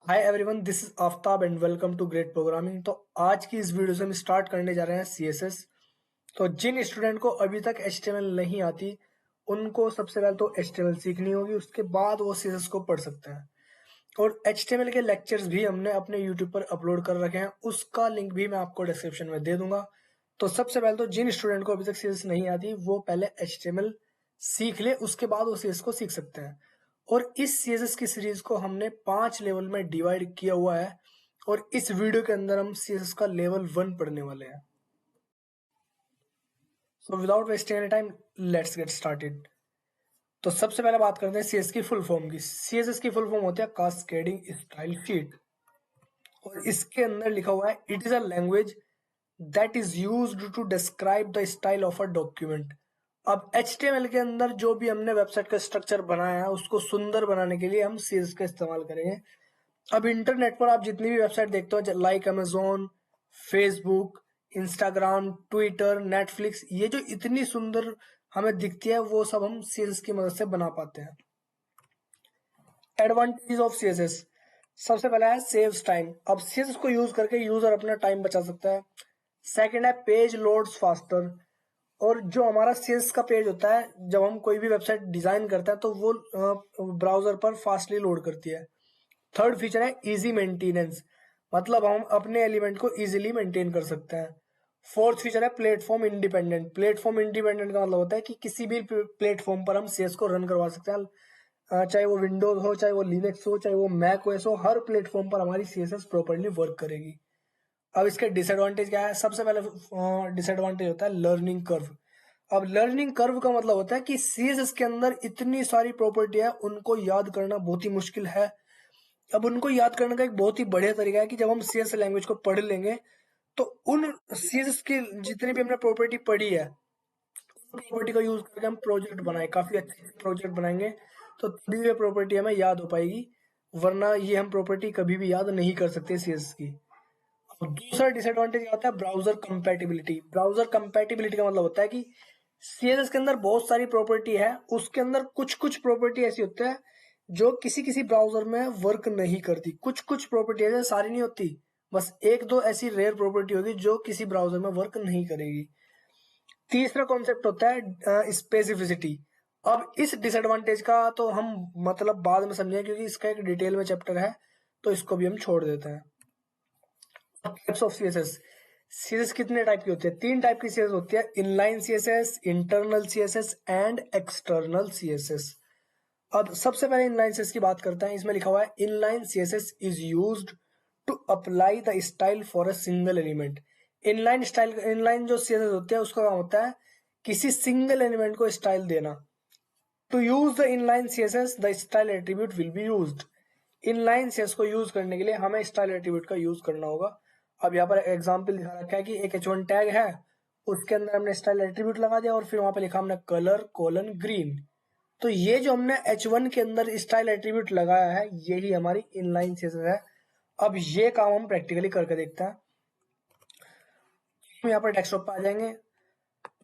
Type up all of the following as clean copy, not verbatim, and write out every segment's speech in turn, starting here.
Hi everyone, this is Aftab and welcome to great programming. तो आज की इस वीडियो से हम स्टार्ट करने जा रहे हैं सीएसएस। तो जिन स्टूडेंट को अभी तक एचटीएमएल नहीं आती, उनको सबसे पहले तो एचटीएमएल सीखनी होगी, उसके बाद वो सीएसएस को पढ़ सकते हैं। और एचटीएमएल के लेक्चर्स भी हमने अपने यूट्यूब पर अपलोड कर रखे हैं, उसका लिंक भी मैं आपको डिस्क्रिप्शन में दे दूंगा। तो सबसे पहले तो जिन स्टूडेंट को अभी तक सीएसएस नहीं आती, वो पहले एचटीएमएल सीख ले, उसके बाद वो सीएसएस को सीख सकते हैं। और इस सीएसएस की सीरीज को हमने 5 लेवल में डिवाइड किया हुआ है, और इस वीडियो के अंदर हम सीएसएस का लेवल 1 पढ़ने वाले हैं। So without wasting any time, let's get started. तो सबसे पहले बात करते हैं सीएस की फुल फॉर्म की। सीएसएस की फुल फॉर्म होती है कास्केडिंग स्टाइल शीट, और इसके अंदर लिखा हुआ है it is a language that is used to describe the style of a document. अब एचटीएमएल के अंदर जो भी हमने वेबसाइट का स्ट्रक्चर बनाया है, उसको सुंदर बनाने के लिए हम सीएसएस का इस्तेमाल करेंगे। अब इंटरनेट पर आप जितनी भी वेबसाइट देखते हो, like Amazon, Facebook, Instagram, Twitter, Netflix, ये जो इतनी सुंदर हमें दिखती है, वो सब हम सीएसएस की मदद से बना पाते हैं। एडवांटेज ऑफ सीएसएस, सबसे पहला है सेव्स टाइम। अब सीएसएस को यूज करके यूजर अपना टाइम बचा सकता है। सेकंड है पेज लोड्स फास्टर। और जो हमारा सीएसएस का पेज होता है, जब हम कोई भी वेबसाइट डिजाइन करते हैं, तो वो ब्राउजर पर फास्टली लोड करती है। थर्ड फीचर है इजी मेंटेनेंस, मतलब हम अपने एलिमेंट को इजीली मेंटेन कर सकते हैं। फोर्थ फीचर है प्लेटफॉर्म इंडिपेंडेंट। प्लेटफॉर्म इंडिपेंडेंट का मतलब होता है कि किसी भी प्लेटफॉर्म पर हम सीएस को रन करवा सकते हैं, चाहे वो विंडोज हो, चाहे वो लिनक्स हो, चाहे वो मैक ओएस हो, हर प्लेटफॉर्म पर हमारी सीएसएस प्रॉपर्ली वर्क करेगी। अब इसके डिसएडवांटेज क्या है? सबसे पहले डिसएडवांटेज होता है लर्निंग कर्व। अब लर्निंग कर्व का मतलब होता है कि सीएसएस के अंदर इतनी सारी प्रॉपर्टी है, उनको याद करना बहुत ही मुश्किल है। अब उनको याद करने का एक बहुत ही बढ़िया तरीका है कि जब हम सीएस लैंग्वेज को पढ़ लेंगे, तो उन सीएस की जितनी भी हमने प्रॉपर्टी पढ़ी है, उन प्रॉपर्टी का यूज करके हम प्रोजेक्ट बनाए, काफी अच्छे प्रोजेक्ट बनाएंगे, तो तभी ये प्रॉपर्टी हमें याद हो पाएगी, वरना ये हम प्रॉपर्टी कभी भी याद नहीं कर सकते सीएस की। और दूसरा डिसएडवांटेज आता है ब्राउजर कंपैटिबिलिटी। ब्राउजर कंपैटिबिलिटी का मतलब होता है कि सीएसएस के अंदर बहुत सारी प्रॉपर्टी है, उसके अंदर कुछ कुछ प्रॉपर्टी ऐसी होती है जो किसी किसी ब्राउजर में वर्क नहीं करती। कुछ कुछ प्रॉपर्टी है, सारी नहीं होती, बस एक दो ऐसी रेयर प्रॉपर्टी होगी जो किसी ब्राउजर में वर्क नहीं करेगी। तीसरा कॉन्सेप्ट होता है स्पेसिफिसिटी। अब इस डिसएडवांटेज का तो हम मतलब बाद में समझेंगे, क्योंकि इसका एक डिटेल में चैप्टर है, तो इसको भी हम छोड़ देते हैं। Types of CSS. सीएसएस कितने टाइप की होती है? 3 टाइप की सीएसएस होती है, inline CSS, internal CSS and external CSS. अब सबसे पहले इनलाइन सीएसएस की बात करते हैं। इसमें लिखा हुआ है inline CSS is used to apply the style for a single element. Inline style, inline जो सीएसएस होते हैं, उसका काम होता है किसी सिंगल एलिमेंट को स्टाइल देना। To use the inline CSS the style attribute will be used. Inline CSS को यूज करने के लिए हमें स्टाइल एट्रीब्यूट का यूज करना होगा। अब यहाँ पर एग्जांपल दिखा रखा है कि एक h1 टैग है, उसके अंदर हमने स्टाइल एट्रीब्यूट लगा दिया, और फिर वहां पे लिखा हमने कलर कोलन ग्रीन। तो ये जो हमने h1 के अंदर स्टाइल एट्रीब्यूट लगाया है, यही हमारी इनलाइन सीएसएस है। अब ये काम हम प्रैक्टिकली करके देखते हैं। हम यहाँ पर डेस्कटॉप पर आ जाएंगे।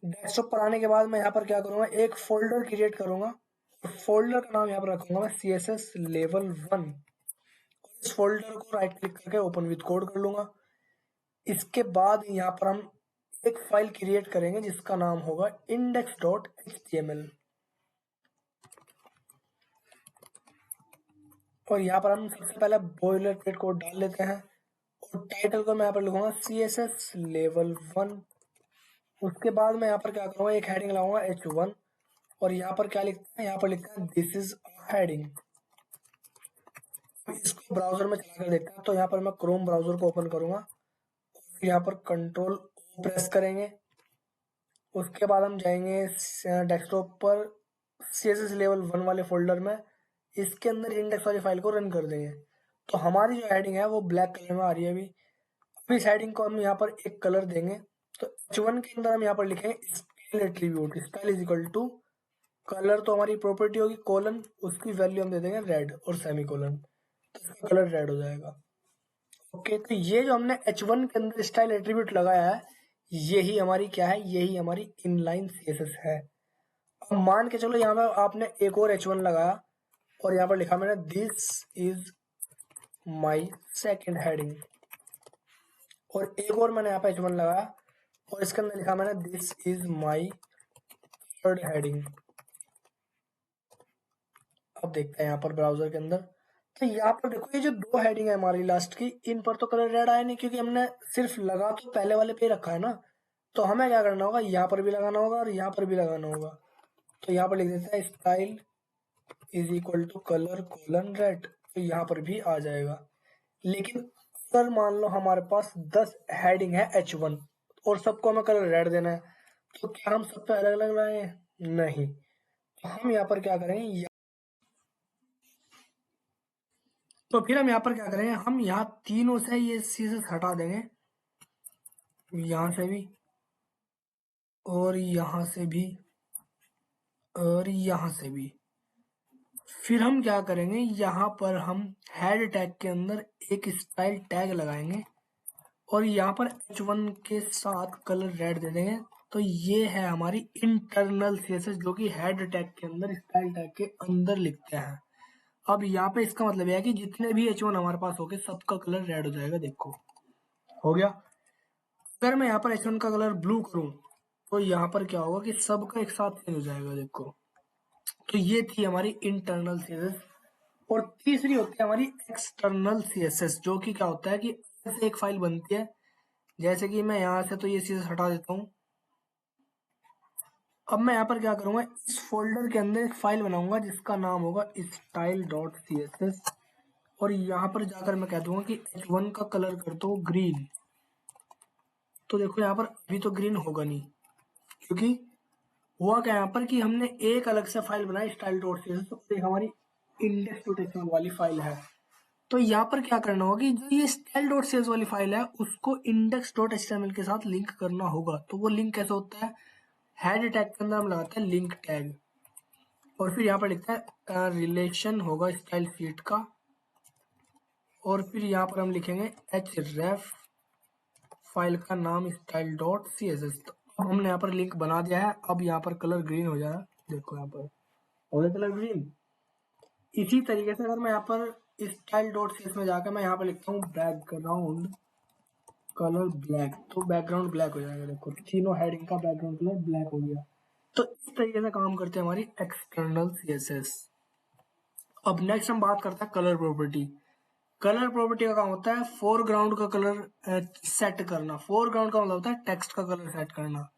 डेस्कटॉप पर आने के बाद मैं यहाँ पर क्या करूंगा, एक फोल्डर क्रिएट करूंगा। फोल्डर का नाम यहाँ पर रखूंगा मैं CSS लेवल 1। इस फोल्डर को राइट क्लिक करके ओपन विद कोड कर लूंगा। इसके बाद यहाँ पर हम एक फाइल क्रिएट करेंगे जिसका नाम होगा index.html, और यहाँ पर हम सबसे पहले बॉयलर प्लेट कोड डाल लेते हैं, और टाइटल को मैं यहाँ पर लिखूंगा CSS लेवल 1। उसके बाद मैं यहाँ पर क्या करूंगा, एक हेडिंग लगाऊंगा H1, और यहाँ पर क्या लिखते हैं, यहाँ पर लिखते हैं दिस इज हेडिंग। इसको ब्राउजर में चला कर देखते हैं। तो यहाँ पर मैं क्रोम ब्राउजर को ओपन करूंगा, फिर यहाँ पर कंट्रोल O प्रेस करेंगे। उसके बाद हम जाएंगे डेस्कटॉप पर CSS लेवल 1 वाले फोल्डर में, इसके अंदर इंडेक्स वाली फाइल को रन कर देंगे। तो हमारी जो हेडिंग है वो ब्लैक कलर में आ रही है अभी। अब इस हेडिंग को हम यहाँ पर एक कलर देंगे। तो H1 के अंदर हम यहाँ पर लिखेंगे style attribute. Style is equal to colour, तो हमारी प्रॉपर्टी होगी कोलन, उसकी वैल्यू हम दे देंगे रेड और सेमी कोलन, तो इसका कलर रेड हो जाएगा। ओके, तो ये जो हमने H1 के अंदर स्टाइल एट्रीब्यूट लगाया है, यही हमारी क्या है, यही हमारी इनलाइन सीएसएस है। अब मान के चलो यहाँ पर आपने एक और H1 लगाया, और यहाँ पर लिखा मैंने this is my second heading, और एक और मैंने यहाँ पे H1 लगाया और इसके अंदर लिखा मैंने this is my third heading. अब देखते हैं यहाँ पर ब्राउजर के अंदर, तो यहाँ पर देखो ये जो दो हेडिंग है हमारी लास्ट की, इन पर तो कलर रेड आया नहीं क्योंकि हमने सिर्फ लगा तो पहले वाले पे रखा है ना। तो हमें क्या करना होगा, यहाँ पर भी लगाना होगा और यहाँ पर भी लगाना होगा। तो यहाँ पर लिख देते हैं style is equal to colour colon red, तो यहाँ पर भी आ जाएगा। लेकिन अगर मान लो हमारे पास 10 हेडिंग है H1 और सबको हमें कलर रेड देना है, तो क्या हम सब पे अलग अलग लगाएंगे? नहीं। तो हम यहाँ पर क्या करेंगे, तो फिर हम यहाँ पर क्या करेंगे, हम यहाँ तीनों से ये चीज हटा देंगे, यहाँ से भी और यहाँ से भी और यहाँ से भी। फिर हम क्या करेंगे, यहाँ पर हम हेड टैग के अंदर एक स्टाइल टैग लगाएंगे और यहाँ पर H1 के साथ कलर रेड दे देंगे। तो ये है हमारी इंटरनल सीएसएस जो कि हेड टैग के अंदर स्टाइल टैग के अंदर लिखते हैं। अब यहाँ पे इसका मतलब यह है कि जितने भी H1 हमारे पास होंगे सबका कलर रेड हो जाएगा। देखो हो गया। अगर मैं यहाँ पर H1 का कलर ब्लू करूं तो यहाँ पर क्या होगा कि सबका एक साथ चेंज हो जाएगा। देखो, तो ये थी हमारी इंटरनल सीएसएस। और तीसरी होती है हमारी एक्सटर्नल सीएसएस, जो कि क्या होता है कि अलग से एक फाइल बनती है। जैसे कि मैं यहाँ से तो ये सीएसएस हटा देता हूँ। अब मैं यहाँ पर क्या करूंगा, इस फोल्डर के अंदर एक फाइल बनाऊंगा जिसका नाम होगा style.css, और यहाँ पर जाकर मैं कह दूंगा कि H1 का कलर कर दो ग्रीन। तो देखो यहाँ पर अभी तो ग्रीन होगा नहीं, क्योंकि हुआ क्या यहाँ पर कि हमने एक अलग से फाइल बनाई style.css, तो एक हमारी index.html वाली फाइल है। तो यहाँ पर क्या करना होगा कि जो ये style.css वाली फाइल है उसको index.html के साथ लिंक करना होगा। तो वो लिंक कैसे होता है, हेड टैग के अंदर हम लगाते हैं लिंक टैग, और फिर यहाँ पर लिखता है रिलेशन होगा स्टाइल शीट का, और फिर यहाँ पर हम लिखेंगे href फाइल का नाम style.css। तो अब हमने यहाँ पर लिंक बना दिया है। अब यहाँ पर कलर ग्रीन हो जाएगा। देखो यहाँ पर हो गया कलर ग्रीन। इसी तरीके से अगर मैं यहाँ पर style.css में जाकर मैं यहाँ पर लिखता हूँ बैकग्राउंड कलर ब्लैक, तो बैकग्राउंड ब्लैक हो जाएगा। देखो तीनों हेडिंग का बैकग्राउंड कलर ब्लैक हो गया। तो इस तरीके से काम करते हैं हमारी एक्सटर्नल सीएसएस। अब नेक्स्ट हम बात करते हैं कलर प्रॉपर्टी। कलर प्रॉपर्टी का काम होता है फोरग्राउंड का कलर सेट करना। फोरग्राउंड का मतलब होता है टेक्स्ट का कलर सेट करना।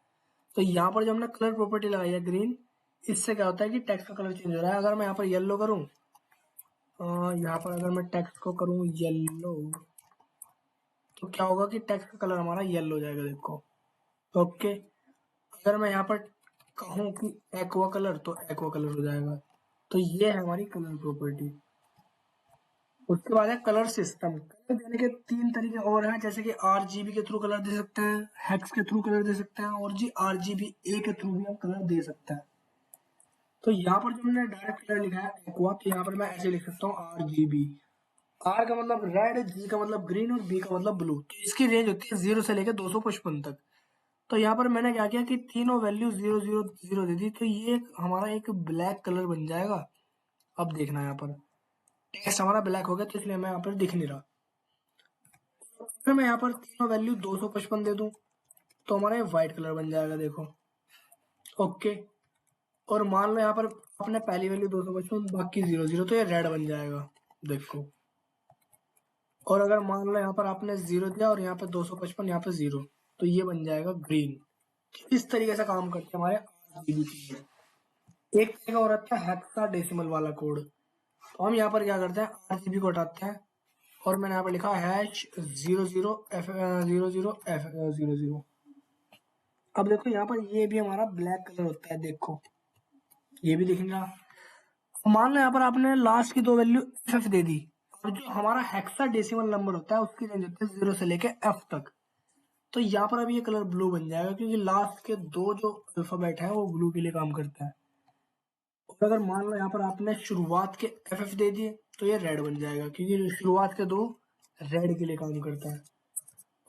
तो यहाँ पर जो हमने कलर प्रॉपर्टी लगाई है ग्रीन, इससे क्या होता है कि टेक्स्ट का कलर चेंज हो रहा है। अगर मैं यहाँ पर येलो करूँ, यहाँ पर अगर मैं टेक्स्ट को करूँ येलो, तो क्या होगा कि टेक्स्ट का कलर हमारा येलो हो जाएगा। देखो ओके। अगर मैं यहाँ पर कहूँ कि एक्वा कलर, तो एक्वा कलर हो जाएगा। तो ये है हमारी कलर प्रॉपर्टी। उसके बाद है कलर सिस्टम। कलर देने के तीन तरीके और हैं, जैसे कि आरजीबी के थ्रू कलर दे सकते हैं, हेक्स के थ्रू कलर दे सकते हैं, और जी आरजीबी ए के थ्रू भी हम कलर दे सकते हैं। तो यहाँ पर जो हमने डायरेक्ट कलर लिखा है एक्वा, तो यहाँ पर मैं ऐसे लिख सकता हूँ आरजीबी। आर का मतलब रेड, जी का मतलब ग्रीन और बी का मतलब ब्लू। तो इसकी रेंज होती है 0 से लेकर 255 तक। तो यहाँ पर मैंने क्या किया कि तीनों वैल्यू 000 दे दी, तो ये हमारा एक ब्लैक कलर बन जाएगा। अब देखना यहाँ पर टेक्स्ट हमारा ब्लैक हो गया, तो इसलिए मैं यहाँ पर दिख नहीं रहा। फिर मैं यहाँ पर तीनों वैल्यू 255 दे दूं, तो हमारा ये व्हाइट कलर बन जाएगा। देखो ओके। और मान लो यहाँ पर आपने पहली वैल्यू 255 बाकी 00, तो ये रेड बन जाएगा। देखो, और अगर मान लो यहाँ पर आपने 0 दिया और यहाँ पर 255 यहाँ पर 0, तो ये बन जाएगा ग्रीन। इस तरीके से काम करते हैं हमारे आरजीबी कोड। एक तरीका और आता है हेक्साडेसिमल वाला कोड। तो हम यहाँ पर क्या करते हैं, आरजीबी को हटाते हैं और मैंने यहाँ पर लिखा #00F00F00। अब देखो यहाँ पर ये भी हमारा ब्लैक कलर होता है। देखो ये भी दिखेगा। मान लो यहाँ पर आपने लास्ट की दो वैल्यू एफ दे दी, और जो हमारा हेक्साडेसिमल नंबर होता है उसकी रेंज होती है 0 से लेके एफ तक। तो यहाँ पर अभी ये कलर ब्लू बन जाएगा, क्योंकि लास्ट के दो जो अल्फाबेट है वो ब्लू के लिए काम करता है। और अगर मान लो यहाँ पर आपने शुरुआत के एफ दे दिए, तो ये रेड बन जाएगा, क्योंकि शुरुआत के दो रेड के लिए काम करता है।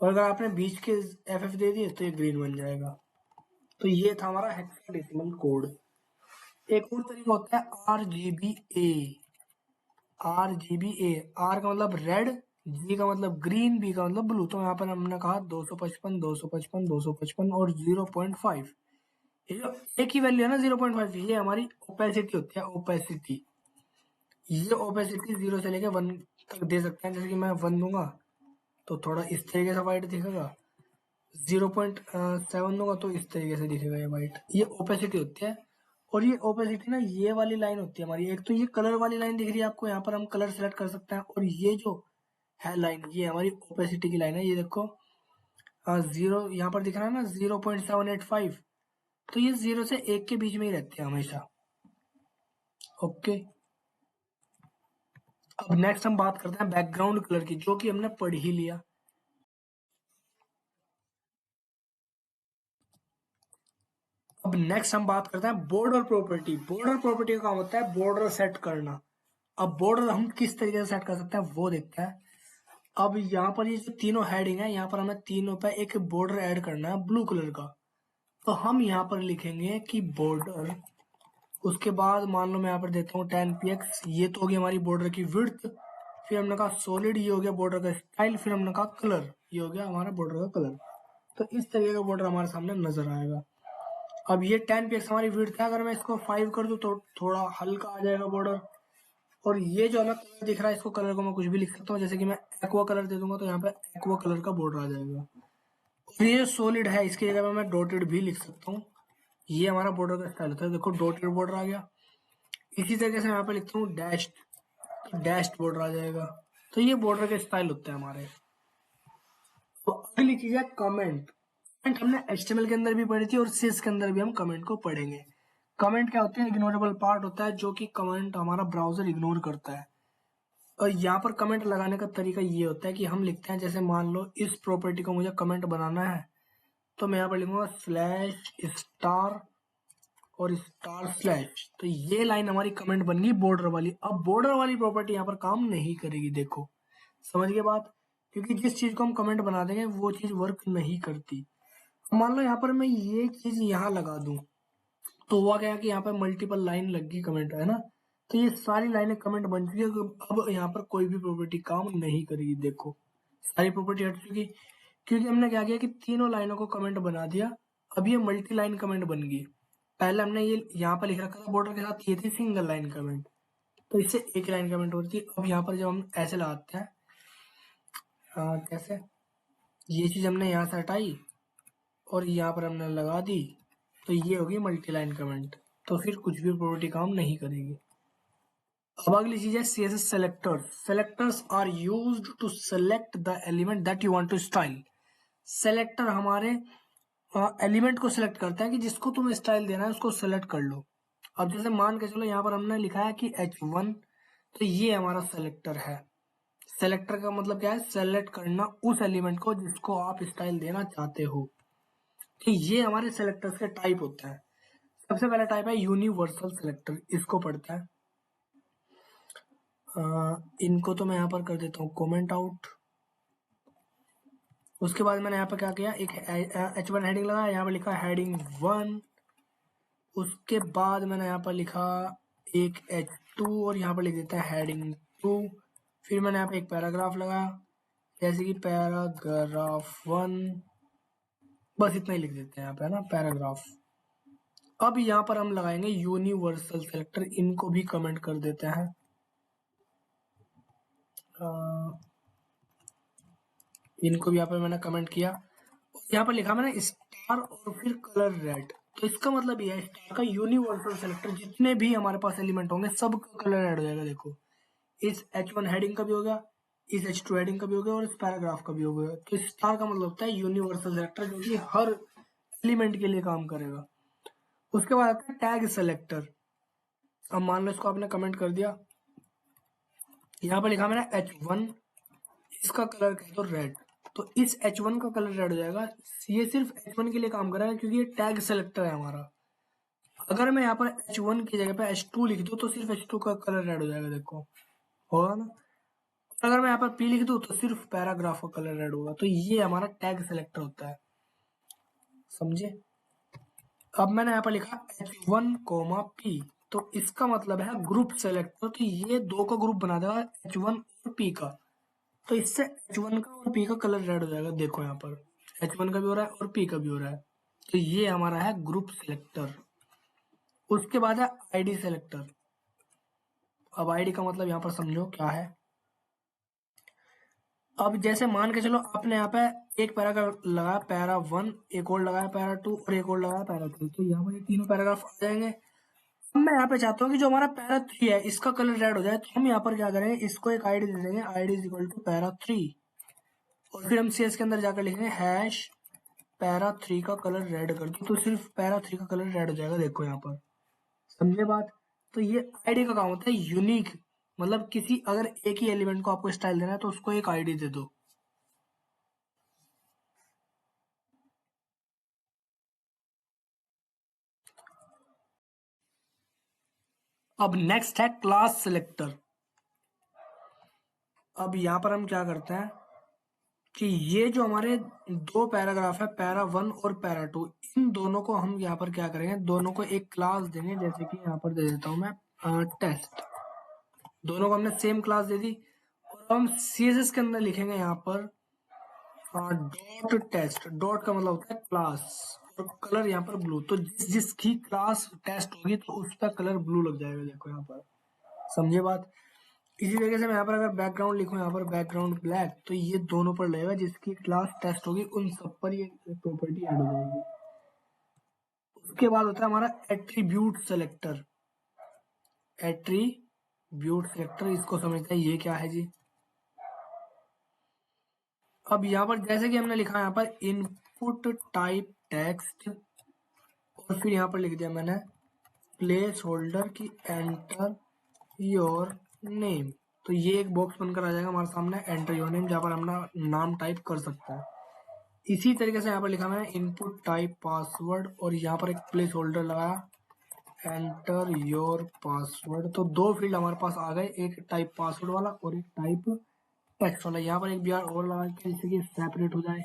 और अगर आपने बीच के एफ दे दिए, तो ये ग्रीन बन जाएगा। तो ये था हमारा हेक्साडेसिमल कोड। एक और तरीका होता है RGBA। RGBA, आर का मतलब रेड, जी का मतलब ग्रीन, बी का मतलब ब्लू। तो यहाँ पर हमने कहा 255, 255, 255 और 0.5। ये जो एक ही वैल्यू है ना 0.5, ये हमारी ओपेसिटी होती है, ओपेसिटी। ये ओपेसिटी 0 से लेके 1 तक दे सकते हैं। जैसे कि मैं 1 दूंगा तो थोड़ा इस तरीके से वाइट दिखेगा, 0.7 दूंगा तो इस तरीके से दिखेगा ये वाइट। ये ओपेसिटी होती है। और ये ओपेसिटी ना ये वाली लाइन होती है हमारी। एक तो ये कलर वाली लाइन दिख रही है आपको, यहाँ पर हम कलर सेलेक्ट कर सकते हैं। और ये जो है लाइन, ये हमारी ओपेसिटी की लाइन है। ये देखो 0 यहाँ पर दिख रहा है ना 0.785। तो ये 0 से 1 के बीच में ही रहती है हमेशा। ओके, अब नेक्स्ट हम बात करते हैं बैकग्राउंड कलर की, जो कि हमने पढ़ ही लिया। अब नेक्स्ट हम बात करते हैं बॉर्डर प्रॉपर्टी। बॉर्डर प्रॉपर्टी का काम होता है बॉर्डर सेट करना। अब बॉर्डर हम किस तरीके से सेट कर सकते हैं वो देखते हैं। अब यहाँ पर ये जो तीनों हेडिंग है, यहाँ पर हमें तीनों पे एक बॉर्डर ऐड करना है ब्लू कलर का। तो हम यहाँ पर लिखेंगे कि बॉर्डर, उसके बाद मान लो मैं यहाँ पर देता हूँ 10 px, ये तो होगी हमारी बॉर्डर की विड्थ। फिर हमने कहा सॉलिड, ये हो गया बॉर्डर का स्टाइल। फिर हमने कहा कलर, ये हो गया हमारा बॉर्डर का कलर। तो इस तरीके का बॉर्डर हमारे सामने नजर आएगा। अब ये 10 px हमारी विड्थ है, अगर मैं इसको 5 कर दूं तो थोड़ा हल्का आ जाएगा बॉर्डर। और ये जो हमें कलर दिख रहा है, इसको कलर को मैं कुछ भी लिख सकता हूँ। जैसे कि मैं एक्वा कलर दे दूंगा तो यहाँ पे एक्वा कलर का बॉर्डर आ जाएगा। और ये सॉलिड है, इसकी जगह पे मैं डॉटेड भी लिख सकता हूँ। ये हमारा बॉर्डर का स्टाइल होता है। देखो डॉटेड बॉर्डर आ गया। इसी तरीके से मैं यहाँ पे लिखता हूँ डैश, तो डैश्ड बॉर्डर आ जाएगा। तो ये बॉर्डर के स्टाइल होते हैं हमारे। तो अगली चीज है कमेंट। कमेंट हमने HTML के अंदर भी पढ़ी थी और CSS के अंदर भी हम कमेंट को पढ़ेंगे। कमेंट क्या होते हैं? इग्नोरेबल पार्ट होता है, जो कि कमेंट हमारा ब्राउजर इग्नोर करता है। और यहाँ पर कमेंट लगाने का तरीका ये होता है कि हम लिखते हैं, जैसे मान लो इस प्रॉपर्टी को मुझे कमेंट बनाना है, तो मैं यहाँ पर लिखूंगा स्लैश स्टार और स्टार स्लैश। तो ये लाइन हमारी कमेंट बन गई बॉर्डर वाली। अब बॉर्डर वाली प्रॉपर्टी यहाँ पर काम नहीं करेगी। देखो समझ गए बात? क्योंकि जिस चीज को हम कमेंट बना देंगे वो चीज वर्क नहीं करती। मान लो यहाँ पर मैं ये चीज यहाँ लगा दूं, तो हुआ क्या कि यहाँ पर मल्टीपल लाइन लग गई कमेंट, है ना? तो ये सारी लाइनें कमेंट बन चुकी है। अब यहाँ पर कोई भी प्रॉपर्टी काम नहीं करेगी। देखो सारी प्रॉपर्टी हट चुकी, क्योंकि हमने क्या किया कि तीनों लाइनों को कमेंट बना दिया। अब ये मल्टी लाइन कमेंट बन गई। पहले हमने ये यहाँ पर लिख रखा था बॉर्डर के साथ, ये थी सिंगल लाइन कमेंट, तो इससे एक लाइन कमेंट होती है। अब यहाँ पर जब हम ऐसे लगाते हैं, कैसे, ये चीज हमने यहाँ से हटाई और यहाँ पर हमने लगा दी, तो ये होगी मल्टी लाइन कमेंट। तो फिर कुछ भी प्रॉपर्टी काम नहीं करेगी। अब अगली चीज है CSS selector. Selectors are used to select the element that you want to style. Selector हमारे एलिमेंट को सिलेक्ट करता है कि जिसको तुम्हें स्टाइल देना है उसको सेलेक्ट कर लो। अब जैसे मान के चलो यहाँ पर हमने लिखा है कि H1, तो ये हमारा सेलेक्टर है। सेलेक्टर का मतलब क्या है? सेलेक्ट करना उस एलिमेंट को जिसको आप स्टाइल देना चाहते हो। तो ये हमारे सेलेक्टर्स के टाइप होता है। सबसे पहला टाइप है यूनिवर्सल सेलेक्टर, इसको पढ़ता है। इनको तो मैं यहाँ पर कर देता हूँ कमेंट आउट। उसके बाद मैंने यहाँ पर क्या किया, एक H1 हेडिंग लगाया, यहाँ पर लिखा हेडिंग 1। उसके बाद मैंने यहाँ पर लिखा एक H2 और यहाँ पर लिख देता है हेडिंग 2। फिर मैंने यहाँ पे एक पैराग्राफ लगाया, जैसे कि पैराग्राफ 1, बस इतना ही लिख देते हैं यहाँ पे, है ना, पैराग्राफ। अब यहाँ पर हम लगाएंगे यूनिवर्सल सेलेक्टर, इनको भी कमेंट कर देते हैं। इनको भी यहाँ पर मैंने कमेंट किया। यहाँ पर लिखा मैंने स्टार और फिर कलर रेड। तो इसका मतलब ये है स्टार का यूनिवर्सल सेलेक्टर, जितने भी हमारे पास एलिमेंट होंगे सब का कलर रेड हो जाएगा। देखो इस H1 हेडिंग का भी हो गया, इस H2 हेडिंग का भी हो गया और इस पैराग्राफ का भी हो गया। तो स्टार का मतलब होता है यूनिवर्सल सेलेक्टर, जो कि हर एलिमेंट के लिए काम करेगा। उसके बाद आता है टैग सेलेक्टर। अब मान लो इसको आपने कमेंट कर दिया, यहाँ पर लिखा मैंने H1, इसका कलर कह दो रेड, तो इस H1 का कलर रेड हो जाएगा। ये सिर्फ H1 के लिए काम करेगा क्योंकि ये टैग सेलेक्टर है हमारा। अगर मैं यहाँ पर H1 की जगह पे H2 लिख दूं तो सिर्फ H2 का कलर रेड हो जाएगा। देखो होगा ना? अगर मैं यहाँ पर P लिख दूं तो सिर्फ पैराग्राफ का कलर रेड होगा। तो ये हमारा टैग सेलेक्टर होता है, समझे? अब मैंने यहाँ पर लिखा H1, P, तो इसका मतलब है ग्रुप सेलेक्टर, तो ये दो का ग्रुप बना देगा H1 और P का। तो इससे H1 का और P का कलर रेड हो जाएगा, देखो यहाँ पर H1 का भी हो रहा है और P का भी हो रहा है। तो ये हमारा है ग्रुप सेलेक्टर। उसके बाद है आईडी सेलेक्टर। अब आईडी का मतलब यहाँ पर समझो क्या है। अब जैसे मान के चलो आपने यहाँ पे एक पैराग्राफ लगाया पैरा 1, एक और लगाया पैरा 2 और एक और लगाया पैरा 3, तो यहाँ पर ये तीनों पैराग्राफ आ जाएंगे। अब मैं यहाँ पे चाहता हूँ कि जो हमारा पैरा 3 है इसका कलर रेड हो जाए, तो हम यहाँ पर क्या करेंगे, इसको एक आईडी दे देंगे, ID is equal to para 3, और फिर हम सीएस के अंदर जाकर लिखेंगे हैश पैरा 3 का कलर रेड कर दो, तो सिर्फ पैरा 3 का कलर रेड हो जाएगा, देखो यहाँ पर, समझे बात। तो ये आईडी का काम होता है यूनिक, मतलब किसी अगर एक ही एलिमेंट को आपको स्टाइल देना है तो उसको एक आईडी दे दो। अब नेक्स्ट है क्लास सिलेक्टर। अब यहां पर हम क्या करते हैं कि ये जो हमारे दो पैराग्राफ है पैरा 1 और पैरा 2, इन दोनों को हम यहाँ पर क्या करेंगे, दोनों को एक क्लास देंगे, जैसे कि यहाँ पर दे देता हूं मैं टेस्ट। दोनों को हमने सेम क्लास दे दी, और हम सीएसएस के अंदर लिखेंगे यहाँ पर डॉट टेस्ट। डॉट का मतलब होता है क्लास, और कलर यहाँ पर ब्लू, तो जिसकी क्लास टेस्ट होगी तो उसका कलर ब्लू लग जाएगा, देखो यहाँ पर, समझे बात। इसी तरीके से मैं यहाँ पर अगर बैकग्राउंड लिखूं यहाँ पर बैकग्राउंड ब्लैक, तो ये दोनों पर लगेगा, जिसकी क्लास टेस्ट होगी उन सब पर ये प्रॉपर्टी ऐड हो जाएगी। उसके बाद होता है हमारा एट्रीब्यूट सेलेक्टर। एट्रीब्यूट सेलेक्टर, इसको समझते हैं ये क्या है जी। अब यहाँ पर जैसे कि हमने लिखा है यहाँ पर इनपुट टाइप टेक्स्ट, और फिर यहाँ पर लिख दिया मैंने प्लेस होल्डर की एंटर योर नेम, तो ये एक बॉक्स बनकर आ जाएगा हमारे सामने, एंटर योर नेम, जहाँ पर हम नाम टाइप कर सकते हैं। इसी तरीके से यहाँ पर लिखा मैंने इनपुट टाइप पासवर्ड, और यहाँ पर एक प्लेस होल्डर लगाया एंटर योर पासवर्ड, तो दो फील्ड हमारे पास आ गए, एक टाइप पासवर्ड वाला और एक टाइप टेक्स्ट वाला। यहाँ पर एक BR और लगा के जिससे कि सेपरेट हो जाए।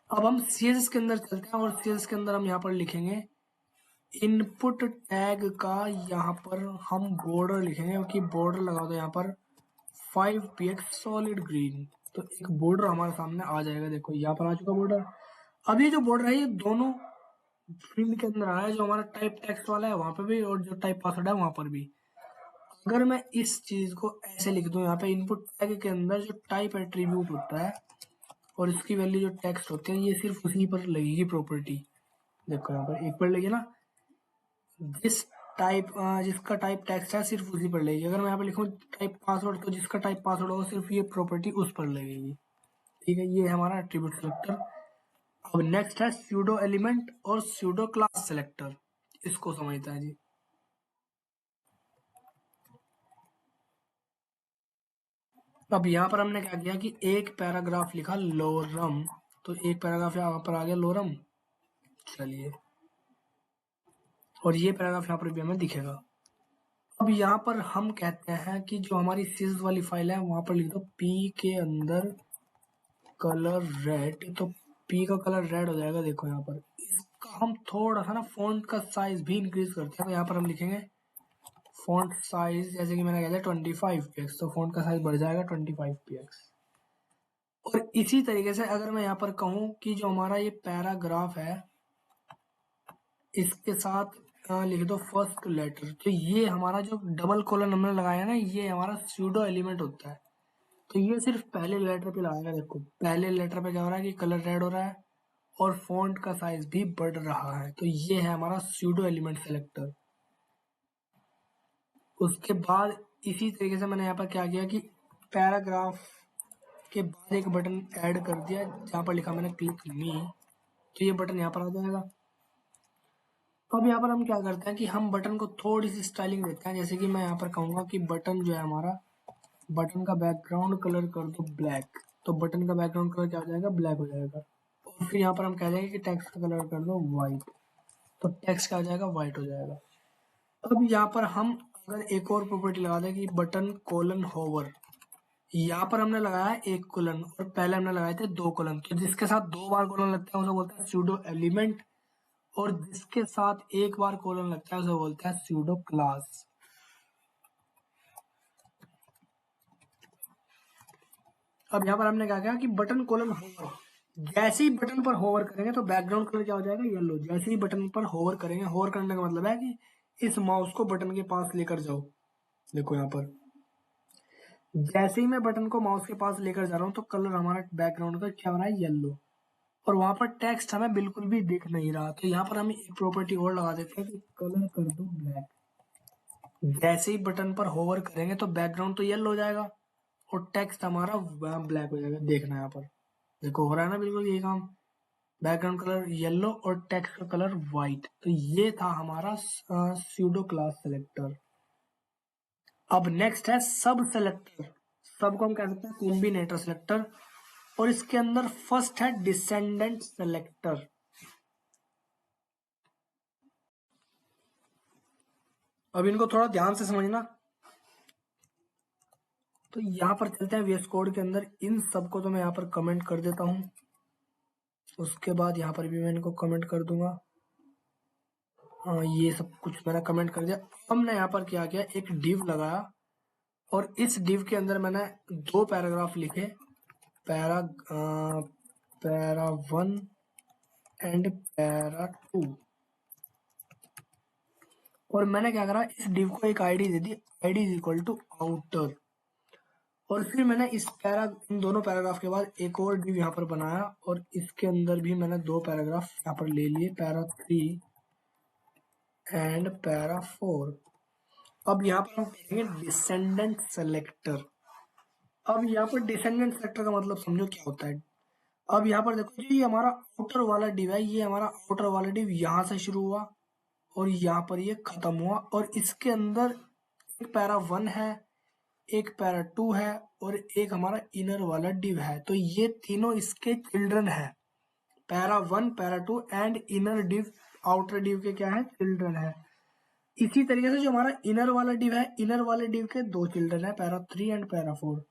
अब हम CSS के अंदर चलते हैं, और CSS के अंदर हम यहाँ पर लिखेंगे इनपुट टैग का, यहाँ पर हम बॉर्डर लिखेंगे, क्योंकि बॉर्डर लगा दो यहाँ पर 5px सॉलिड ग्रीन, तो एक बॉर्डर हमारे सामने आ जाएगा, देखो यहाँ पर आ चुका बॉर्डर। अब ये जो बॉर्डर है ये दोनों फील्ड के अंदर आ रहा है, जो हमारा टाइप टेक्स्ट वाला है वहां पर भी, और जो टाइप पासवर्ड है वहां पर भी। अगर मैं इस चीज को ऐसे लिख दूं यहाँ पे इनपुट टैग के अंदर जो टाइप एट्रीब्यूट होता है और इसकी वैल्यू जो टेक्स्ट होती है, ये सिर्फ उसी पर लगेगी प्रॉपर्टी, देखो यहाँ पर एक पर लगी ना, जिस टाइप जिसका टाइप टेक्स्ट है सिर्फ उसी पर लगेगी। अगर मैं यहाँ पे लिखूँ टाइप पासवर्ड, तो जिसका टाइप पासवर्ड होगा सिर्फ ये प्रॉपर्टी उस पर लगेगी, ठीक है। ये है हमारा एट्रीब्यूट सेलेक्टर। अब नेक्स्ट है स्यूडो एलिमेंट और स्यूडो क्लास सेलेक्टर, इसको समझते हैं जी। अब यहाँ पर हमने क्या किया कि एक पैराग्राफ लिखा लोरम, तो एक पैराग्राफ यहाँ पर आ गया लोरम, चलिए, और ये पैराग्राफ यहाँ पर भी हमें दिखेगा। अब यहाँ पर हम कहते हैं कि जो हमारी सीज वाली फाइल है वहां पर लिख दो P के अंदर कलर रेड, तो P का कलर रेड हो जाएगा, देखो यहाँ पर। इसका हम थोड़ा सा ना फॉन्ट का साइज भी इंक्रीज करते हैं, तो यहाँ पर हम लिखेंगे फॉन्ट साइज, जैसे कि मैंने कहा था 25px, तो फॉन्ट का साइज बढ़ जाएगा 25px। और इसी तरीके से अगर मैं यहाँ पर कहूँ कि जो हमारा ये पैराग्राफ है इसके साथ लिख दो फर्स्ट लेटर, तो ये हमारा जो डबल कॉलन हमने लगाया है ना, ये हमारा स्यूडो एलिमेंट होता है, तो ये सिर्फ पहले लेटर पे लगाएगा, देखो पहले लेटर पे क्या हो रहा है कि कलर रेड हो रहा है और फॉन्ट का साइज भी बढ़ रहा है, तो ये है हमारा स्यूडो एलिमेंट सेलेक्टर। उसके बाद इसी तरीके से मैंने यहाँ पर क्या किया कि पैराग्राफ के बाद एक बटन ऐड कर दिया जहाँ पर लिखा मैंने क्लिक मी, तो ये बटन यहाँ पर आ जाएगा। अब यहाँ पर हम क्या करते हैं कि हम बटन को थोड़ी सी स्टाइलिंग देते हैं, जैसे कि मैं यहाँ पर कहूँगा कि बटन जो है हमारा, बटन का बैकग्राउंड कलर कर दो ब्लैक, तो बटन का बैकग्राउंड कलर क्या हो जाएगा, ब्लैक हो जाएगा। और फिर यहाँ पर हम कह देंगे कि टेक्स्ट का कलर कर दो व्हाइट, तो टेक्स्ट क्या हो जाएगा, व्हाइट हो जाएगा। अब यहाँ पर हम अगर एक और प्रॉपर्टी लगा दें कि बटन कोलन होवर, यहाँ पर हमने लगाया एक कोलन और पहले हमने लगाए थे दो कोलन, तो जिसके साथ दो बार कोलन लगते हैं उसे बोलते हैं स्यूडो एलिमेंट, और जिसके साथ एक बार कोलन लगता है उसे बोलते हैं स्यूडो क्लास। अब यहाँ पर हमने क्या किया कि बटन कोलन होवर, जैसे ही बटन पर होवर करेंगे तो बैकग्राउंड कलर क्या हो जाएगा, येलो। जैसे ही बटन पर होवर करेंगे, होवर करने का मतलब है कि इस माउस को बटन के पास लेकर जाओ। देखो यहाँ पर जैसे ही मैं बटन को माउस के पास लेकर जा रहा हूँ तो कलर हमारा बैकग्राउंड का क्या हो रहा है, येलो। और वहां पर टेक्स्ट हमें बिल्कुल भी दिख नहीं रहा, तो यहाँ पर हम एक प्रॉपर्टी और लगा देते हैं कि कलर कर दो ब्लैक। जैसे ही बटन पर होवर करेंगे तो बैकग्राउंड तो येलो हो जाएगा और टेक्स्ट हमारा ब्लैक हो जाएगा। देखना यहाँ पर, देखो हो रहा है ना बिल्कुल यही काम। बैकग्राउंड कलर येलो और टेक्स्ट का कलर व्हाइट। तो ये था हमारा स्यूडो क्लास सेलेक्टर। अब नेक्स्ट है सब सेलेक्टर। सब को हम कह सकते हैं कॉम्बिनेटर सेलेक्टर, और इसके अंदर फर्स्ट है डिसेंडेंट सेलेक्टर। अब इनको थोड़ा ध्यान से समझना। तो यहाँ पर चलते हैं VS कोड के अंदर। इन सबको तो मैं यहाँ पर कमेंट कर देता हूँ, उसके बाद यहाँ पर भी मैं इनको कमेंट कर दूंगा। हाँ, ये सब कुछ मैंने कमेंट कर दिया। हमने यहाँ पर क्या किया, एक डिव लगाया और इस डिव के अंदर मैंने दो पैराग्राफ लिखे, पैरा 1 एंड पैरा 2। और मैंने क्या करा, इस डिव को एक आईडी दे दी, ID is equal to outer. और फिर मैंने इन दोनों पैराग्राफ के बाद एक और डिव यहाँ पर बनाया और इसके अंदर भी मैंने दो पैराग्राफ यहाँ पर ले लिए, पैरा 3 एंड पैरा 4। अब यहाँ पर हम करेंगे डिसेंडेंट सेलेक्टर। अब यहाँ पर डिसेंडेंट सेलेक्टर का मतलब समझो क्या होता है। अब यहाँ पर देखो जी, ये हमारा आउटर वाला डिव है, ये हमारा आउटर वाला डिव यहाँ से शुरू हुआ और यहाँ पर ये खत्म हुआ, और इसके अंदर एक पैरा 1 है, एक पैरा 2 है और एक हमारा इनर वाला डिव है। तो ये तीनों इसके चिल्ड्रन है, para 1, para 2 and inner div, outer div के क्या है, चिल्ड्रन है। इसी तरीके से जो हमारा इनर वाला डिव है, इनर वाले डिव के दो चिल्ड्रन है, पैरा 3 एंड पैरा 4।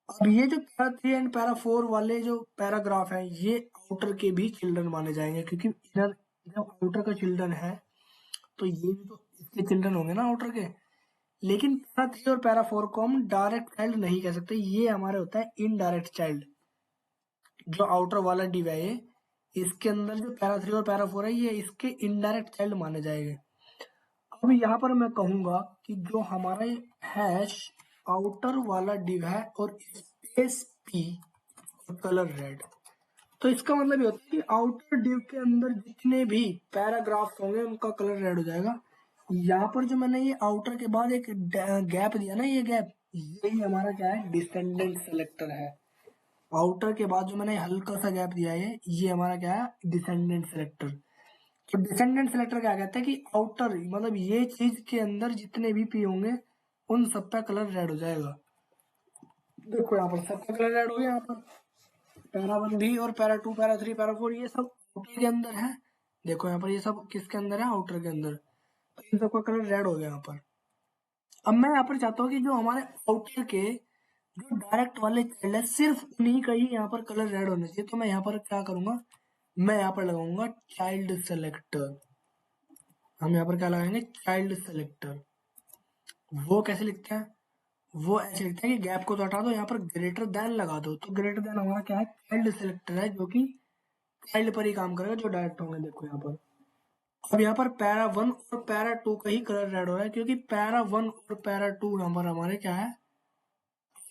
अब ये जो पैरा 3 एंड पैरा 4 वाले जो पैराग्राफ है, ये आउटर के भी चिल्ड्रन माने जाएंगे, क्योंकि इनर जब आउटर का चिल्ड्रन है तो ये भी तो इसके चिल्ड्रन होंगे ना आउटर के। लेकिन पैरा 3 और पैरा 4 को हम डायरेक्ट चाइल्ड नहीं कह सकते, ये हमारे होता है इनडायरेक्ट चाइल्ड। जो आउटर वाला डिव है ये, इसके अंदर जो पैरा 3 और पैरा 4 है, ये इसके इनडायरेक्ट चाइल्ड माने जाएंगे। अब यहाँ पर मैं कहूंगा कि जो हमारा हैश आउटर वाला डिव है और स्पेस P और कलर रेड, तो इसका मतलब ये होता है कि आउटर डिव के अंदर जितने भी पैराग्राफ्स होंगे उनका कलर रेड हो जाएगा। यहाँ पर जो मैंने ये आउटर के बाद एक गैप दिया ना, ये गैप, यही हमारा क्या है, डिसेंडेंट सेलेक्टर है। आउटर के बाद जो मैंने हल्का सा गैप दिया है, ये हमारा क्या है, डिसेंडेंट सेलेक्टर। तो डिसेंडेंट सेलेक्टर क्या कहता है कि आउटर मतलब ये चीज के अंदर जितने भी पी होंगे उन सब का कलर रेड हो जाएगा। देखो यहाँ पर सबका कलर रेड हो गया। यहाँ पर पैरा 1 भी और पैरा 2, पैरा 3, पैरा 4 ये सब आउटर के अंदर है। देखो यहाँ पर ये सब किसके अंदर है, आउटर के अंदर। तो इन सबका कलर रेड हो गया यहाँ पर। अब मैं यहाँ पर चाहता हूँ कि जो हमारे आउटर के जो डायरेक्ट वाले चाइल्ड है, सिर्फ उन्हीं का ही यहाँ पर कलर रेड होना चाहिए। तो मैं यहाँ पर क्या करूंगा, मैं यहाँ पर लगाऊंगा चाइल्ड सेलेक्टर। हम यहाँ पर क्या लगाएंगे, चाइल्ड सेलेक्टर। वो कैसे लिखते हैं, वो ऐसे लिखते हैं कि गैप को तो हटा दो, यहाँ पर ग्रेटर देन लगा दो। तो ग्रेटर देन हमारा क्या है, चाइल्ड सेलेक्टर है, जो कि चाइल्ड पर ही काम करेगा, जो डायरेक्ट होंगे। देखो यहाँ पर, अब यहाँ पर पैरा 1 और पैरा 2 का ही कलर रेड हो रहा है, क्योंकि पैरा 1 और पैरा 2 नंबर हमारे क्या है,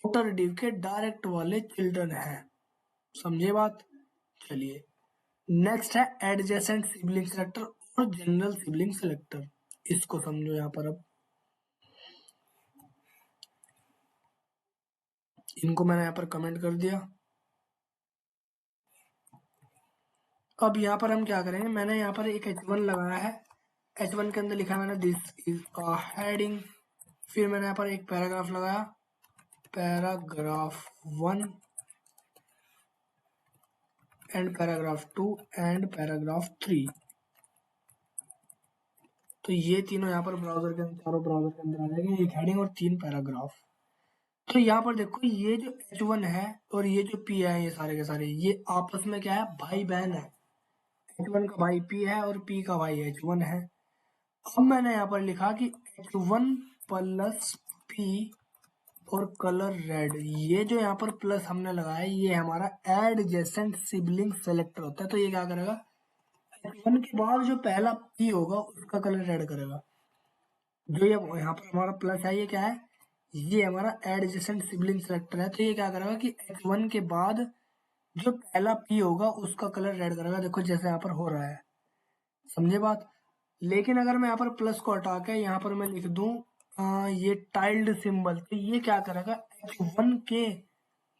आउटर डिव के डायरेक्ट वाले चिल्ड्रन है। समझे बात। चलिए नेक्स्ट है एडजेसेंट सिबलिंग सेलेक्टर और जनरल सिबलिंग सेलेक्टर। इसको समझो यहाँ पर। अब इनको मैंने यहाँ पर कमेंट कर दिया। अब यहाँ पर हम क्या करेंगे, मैंने यहाँ पर एक H1 लगाया है। H1 के अंदर लिखा है मैंने दिस इज अ हेडिंग। फिर मैंने यहाँ पर एक पैराग्राफ लगाया, paragraph 1 and paragraph 2 and paragraph 3। तो ये तीनों यहाँ पर ब्राउजर के अंदर, चारों ब्राउजर के अंदर आ जाएंगे, एक हेडिंग और 3 पैराग्राफ। तो यहाँ पर देखो, ये जो H1 है और ये जो P है, ये सारे के सारे ये आपस में क्या है, भाई बहन है। H1 का भाई P है और P का भाई H1 है। अब मैंने यहाँ पर लिखा कि H1 प्लस P और कलर रेड, ये जो यहाँ पर प्लस हमने लगाया ये हमारा एडजेसेंट सिबलिंग सेलेक्टर होता है। तो ये क्या करेगा, H1 के बाद जो पहला P होगा उसका कलर रेड करेगा। जो ये यहाँ पर हमारा प्लस है ये क्या है, ये हमारा एडजेसेंट सिबलिंग सेलेक्टर है। तो ये क्या करेगा कि H1 के बाद जो पहला P होगा उसका कलर रेड करेगा। देखो जैसे यहाँ पर हो रहा है, समझे बात। लेकिन अगर मैं यहाँ पर प्लस को हटा के यहाँ पर मैं लिख दूं ये टाइल्ड सिंबल, तो ये क्या करेगा, H1 के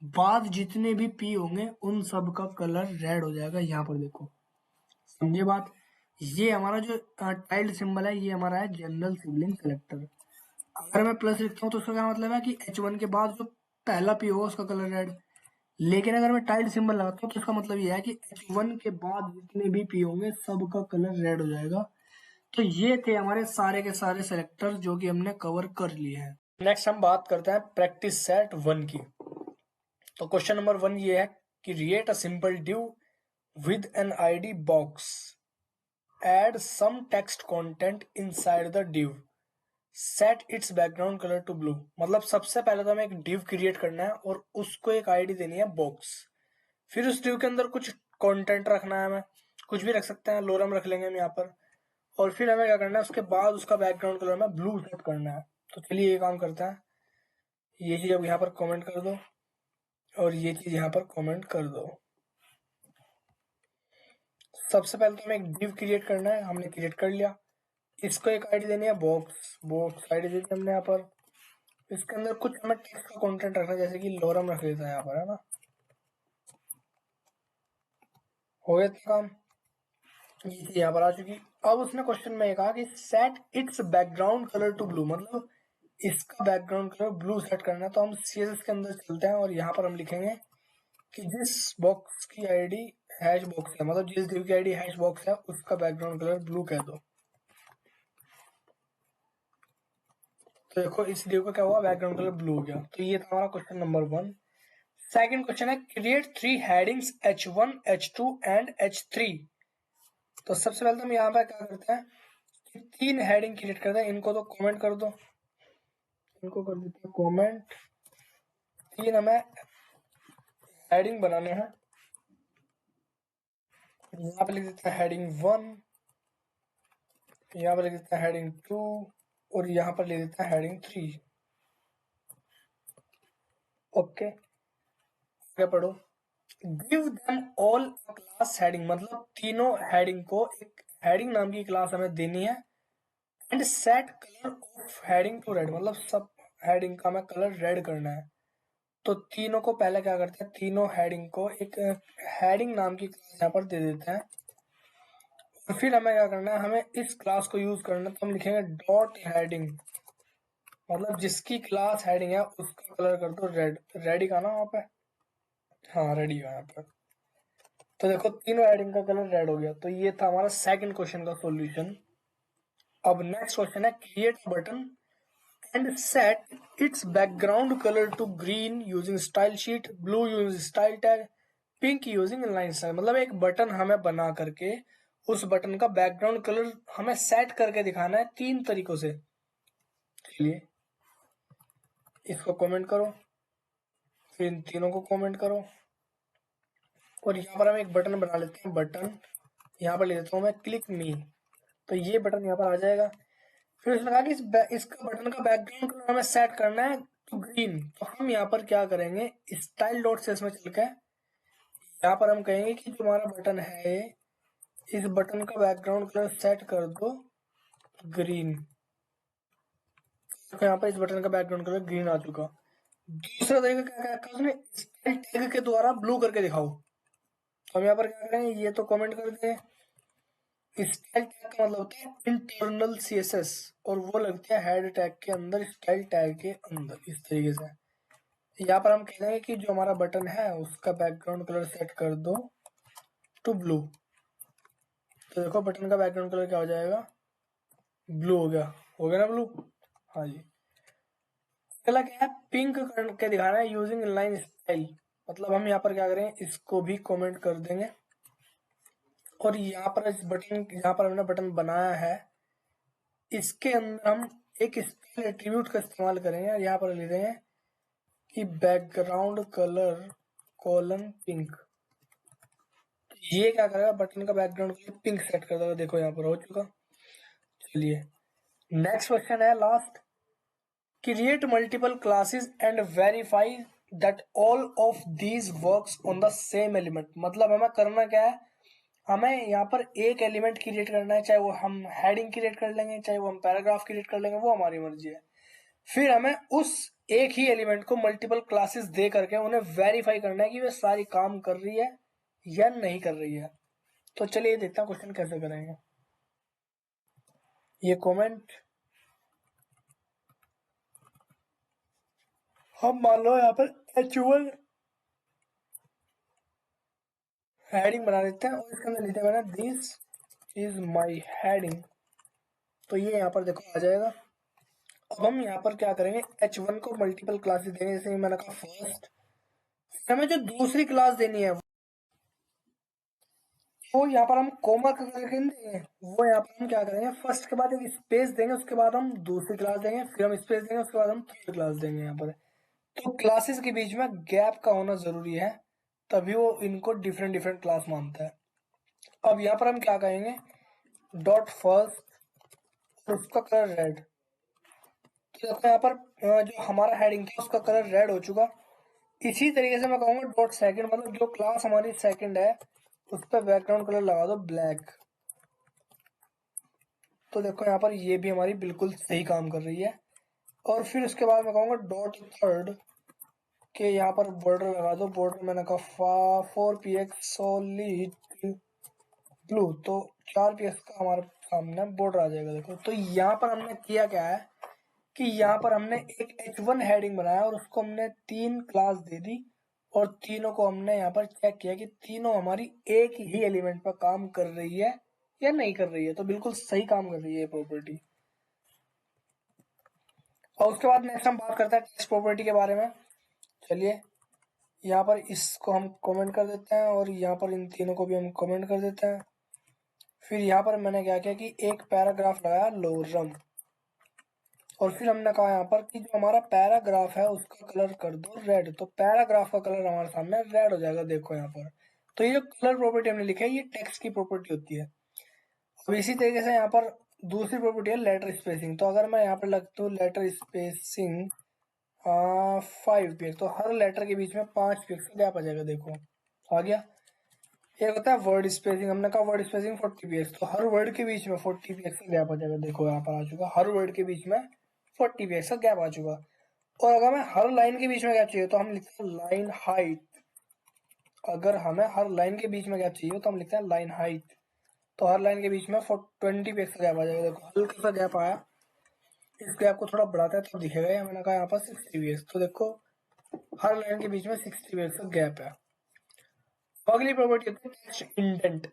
बाद जितने भी P होंगे उन सब का कलर रेड हो जाएगा। यहाँ पर देखो, समझे बात। ये हमारा जो टाइल्ड सिंबल है ये हमारा है जनरल सिबलिंग सेलेक्टर। अगर मैं प्लस लिखता हूँ तो उसका क्या मतलब है कि H1 के बाद जो पहला P होगा उसका कलर रेड। लेकिन अगर मैं टाइल्ड सिंबल लगाता हूँ तो इसका मतलब ये है कि H1 के बाद जितने भी P होंगे सबका कलर रेड हो जाएगा। तो ये थे हमारे सारे के सारे सेलेक्टर जो कि हमने कवर कर लिए हैं। नेक्स्ट हम बात करते हैं प्रैक्टिस सेट 1 की। तो क्वेश्चन नंबर 1 ये है कि create a simple div with an ID box, add some text content inside the div, set its background color to blue। मतलब सबसे पहले तो हमें एक div क्रिएट करना है और उसको एक आईडी देनी है बॉक्स। फिर उस div के अंदर कुछ कंटेंट रखना है, हमें कुछ भी रख सकते हैं, लोरम रख लेंगे हम यहाँ पर। और फिर हमें क्या करना है, उसके बाद उसका बैकग्राउंड कलर में ब्लू सेट करना है। तो चलिए ये काम करते हैं। ये चीज अब यहाँ पर कमेंट कर दो और ये चीज यहाँ पर कमेंट कर दो। सबसे पहले तो हमें एक div क्रिएट करना है, हमने क्रिएट कर लिया। इसको एक आईडी देनी है बॉक्स, बॉक्स आईडी दे दी हमने यहाँ पर। इसके अंदर कुछ हमें टेक्स्ट का कंटेंट रखना है, जैसे कि लोरम रख लेता है यहाँ पर, है ना। हो गया काम, ये चीज यहाँ पर आ चुकी। अब उसने क्वेश्चन में कहा कि set its background colour to blue, मतलब इसका बैकग्राउंड कलर ब्लू सेट करना है। तो हम CSS के अंदर चलते हैं और यहाँ पर हम लिखेंगे कि जिस बॉक्स की आईडी हैश बॉक्स है, मतलब जिस div की आईडी हैश बॉक्स है उसका बैकग्राउंड कलर ब्लू कह दो। तो देखो इस div का क्या हुआ, बैकग्राउंड कलर ब्लू हो गया। तो ये था हमारा क्वेश्चन नंबर 1। सेकंड क्वेश्चन है create 3 headings H1, H2 and H3। तो सबसे पहले तो हम यहाँ पर क्या करते हैं कि 3 हेडिंग क्रिएट करते हैं। इनको तो कमेंट कर दो, इनको कर देते हैं कमेंट। 3 हमें हेडिंग बनाने हैं। यहाँ पे लिख देते हैं हेडिंग 1, यहाँ पर लिख देते हैं हेडिंग 2 और यहाँ पर लिख देते हैं हेडिंग 3। ओके, आगे पढ़ो। Give them all class heading, मतलब तीनों हेडिंग को एक हेडिंग नाम की क्लास हमें देनी है। And set colour of heading to red, मतलब सब हेडिंग का हमें कलर रेड करना है। तो तीनों को पहले क्या करते हैं, तीनों हेडिंग को एक हेडिंग नाम की क्लास यहाँ पर दे देते हैं। और फिर हमें क्या करना है, हमें इस क्लास को यूज करना है। तो हम लिखेंगे डॉट हेडिंग, मतलब जिसकी क्लास हेडिंग है उसका कलर कर दो रेड। रेडी का ना वहाँ पे, हाँ रेडी है यहाँ पर। तो देखो तीनों हेडिंग का कलर रेड हो गया। तो ये था हमारा सेकंड क्वेश्चन का सॉल्यूशन। अब नेक्स्ट क्वेश्चन है create button and set its background colour to green using style sheet, blue using style tag, pink using inline style. मतलब एक बटन हमें बना करके उस बटन का बैकग्राउंड कलर हमें सेट करके दिखाना है 3 तरीकों से। चलिए इसको कमेंट करो, फिर इन तीनों को कमेंट करो और यहाँ पर हम एक बटन बना लेते हैं। बटन यहाँ पर ले देता हूँ मैं क्लिक मी, तो ये बटन यहाँ पर आ जाएगा। फिर उसने कहा कि इसका बटन का बैकग्राउंड कलर हमें सेट करना है टू ग्रीन। तो हम यहाँ पर क्या करेंगे, स्टाइल डॉट से इसमें चल के यहाँ पर हम कहेंगे कि जो हमारा बटन है इस बटन का बैकग्राउंड कलर सेट कर दो ग्रीन। तो यहाँ पर इस बटन का बैकग्राउंड कलर ग्रीन आ चुका। दूसरा तरीका क्या क्या उसने, स्टाइल टैग के द्वारा ब्लू करके दिखाओ। तो हम यहाँ पर क्या करेंगे, ये तो कमेंट कर दें। स्टाइल टैग का मतलब होता है इंटरनल CSS और वो लगता है हेड टैग के अंदर, स्टाइल टैग के अंदर। इस तरीके से यहाँ पर हम कह देंगे कि जो हमारा बटन है उसका बैकग्राउंड कलर सेट कर दो टू ब्लू। तो देखो बटन का बैकग्राउंड कलर क्या हो जाएगा, ब्लू हो गया। हो गया ना ब्लू, हाँ जी। अगला क्या है, पिंक करके दिखाना है यूजिंग इनलाइन स्टाइल। मतलब हम यहाँ पर क्या करें, इसको भी कमेंट कर देंगे और यहाँ पर इस बटन, यहाँ पर हमने बटन बनाया है, इसके अंदर हम एक स्टाइल एट्रीब्यूट का इस्तेमाल करेंगे और यहाँ पर ले रहे हैं कि बैकग्राउंड कलर कॉलन पिंक। ये क्या करेगा, बटन का बैकग्राउंड कलर पिंक सेट कर देगा। देखो यहाँ पर हो चुका। चलिए नेक्स्ट क्वेश्चन है last, create multiple classes and verify that all of these works on the same element. मतलब हमें करना क्या है, हमें यहाँ पर एक एलिमेंट क्रिएट करना है, चाहे वो हम हेडिंग क्रिएट कर लेंगे, चाहे वो हम पैराग्राफ क्रिएट कर लेंगे, वो हमारी मर्जी है। फिर हमें उस एक ही एलिमेंट को मल्टीपल क्लासेस दे करके उन्हें वेरीफाई करना है कि वे सारी काम कर रही है या नहीं कर रही है। तो चलिए देखते हैं क्वेश्चन कैसे करेंगे। ये कमेंट हम मान लो यहाँ पर H1 हेडिंग बना देते हैं और इसके अंदर लिखते हैं दिस इज माई हेडिंग। तो ये यहाँ पर देखो आ जाएगा। अब हम यहाँ पर क्या करेंगे, H1 को मल्टीपल क्लासेस देंगे, जैसे मैंने कहा फर्स्ट। हमें जो दूसरी क्लास देनी है वो यहाँ पर हम कोमा करके देंगे। वो यहाँ पर हम क्या करेंगे, फर्स्ट के बाद एक स्पेस देंगे, उसके बाद हम दूसरी क्लास देंगे, फिर हम स्पेस देंगे, उसके बाद हम थर्ड क्लास देंगे। यहाँ पर तो क्लासेस के बीच में गैप का होना जरूरी है, तभी वो इनको डिफरेंट डिफरेंट क्लास मानता है। अब यहाँ पर हम क्या कहेंगे, डॉट फर्स्ट, उसका कलर रेड। तो देखो यहाँ पर जो हमारा हेडिंग था उसका कलर रेड हो चुका। इसी तरीके से मैं कहूँगा डॉट सेकंड, मतलब जो क्लास हमारी सेकंड है उस पर बैकग्राउंड कलर लगा दो ब्लैक। तो देखो यहाँ पर ये भी हमारी बिल्कुल सही काम कर रही है। और फिर उसके बाद मैं कहूँगा डॉट थर्ड के यहाँ पर बॉर्डर लगा दो। बॉर्डर मैंने कहा 4px सॉलिड ब्लू, तो 4px का हमारे सामने बॉर्डर आ जाएगा। देखो तो यहाँ पर हमने किया क्या है कि यहाँ पर हमने एक H1 हेडिंग बनाया और उसको हमने 3 क्लास दे दी और तीनों को हमने यहाँ पर चेक किया कि तीनों हमारी एक ही एलिमेंट पर काम कर रही है या नहीं कर रही है। तो बिल्कुल सही काम कर रही है प्रॉपर्टी। और उसके बाद नेक्स्ट हम बात करते हैं टेक्स्ट प्रॉपर्टी के बारे में। चलिए यहाँ पर इसको हम कमेंट कर देते हैं और यहाँ पर इन तीनों को भी हम कमेंट कर देते हैं। फिर यहाँ पर मैंने क्या किया कि एक पैराग्राफ लगाया लोरम, और फिर हमने कहा यहाँ पर कि जो हमारा पैराग्राफ है उसका कलर कर दो रेड। तो पैराग्राफ का कलर हमारे सामने रेड हो जाएगा। देखो यहाँ पर, तो ये जो कलर प्रॉपर्टी हमने लिखा है ये टेक्स्ट की प्रॉपर्टी होती है। अब इसी तरीके से यहाँ पर दूसरी प्रॉपर्टी है लेटर स्पेसिंग। तो अगर मैं यहाँ पर लगता हूँ लेटर स्पेसिंग 5 पिक्स, तो हर लेटर के बीच में 5 पिक्स का गैप आ जाएगा। देखो आ गया। एक होता है वर्ड स्पेसिंग, हमने कहा वर्ड स्पेसिंग 40 पिक्स, तो हर वर्ड के बीच में 40 पिक्स का गैप आ जाएगा। देखो यहाँ पर आ चुका, हर वर्ड के बीच में 40 पिक्स का गैप आ चुका। और अगर हमें हर लाइन के बीच में गैप चाहिए तो हम लिखते हैं लाइन हाइट। अगर हमें हर लाइन के बीच में गैप चाहिए तो हम लिखते हैं लाइन हाइट। तो हर लाइन के बीच में 20 पिक्स का गैप आ जाएगा। देखो हल्का सा गैप आया, इस गैप को थोड़ा बढ़ाता है तो दिखेगा। मैंने कहा यहाँ पर 60 पिक्स, तो देखो हर लाइन के बीच में 60 पिक्स का गैप है। अगली प्रॉपर्टी होती है टेक्स्ट इंडेंट।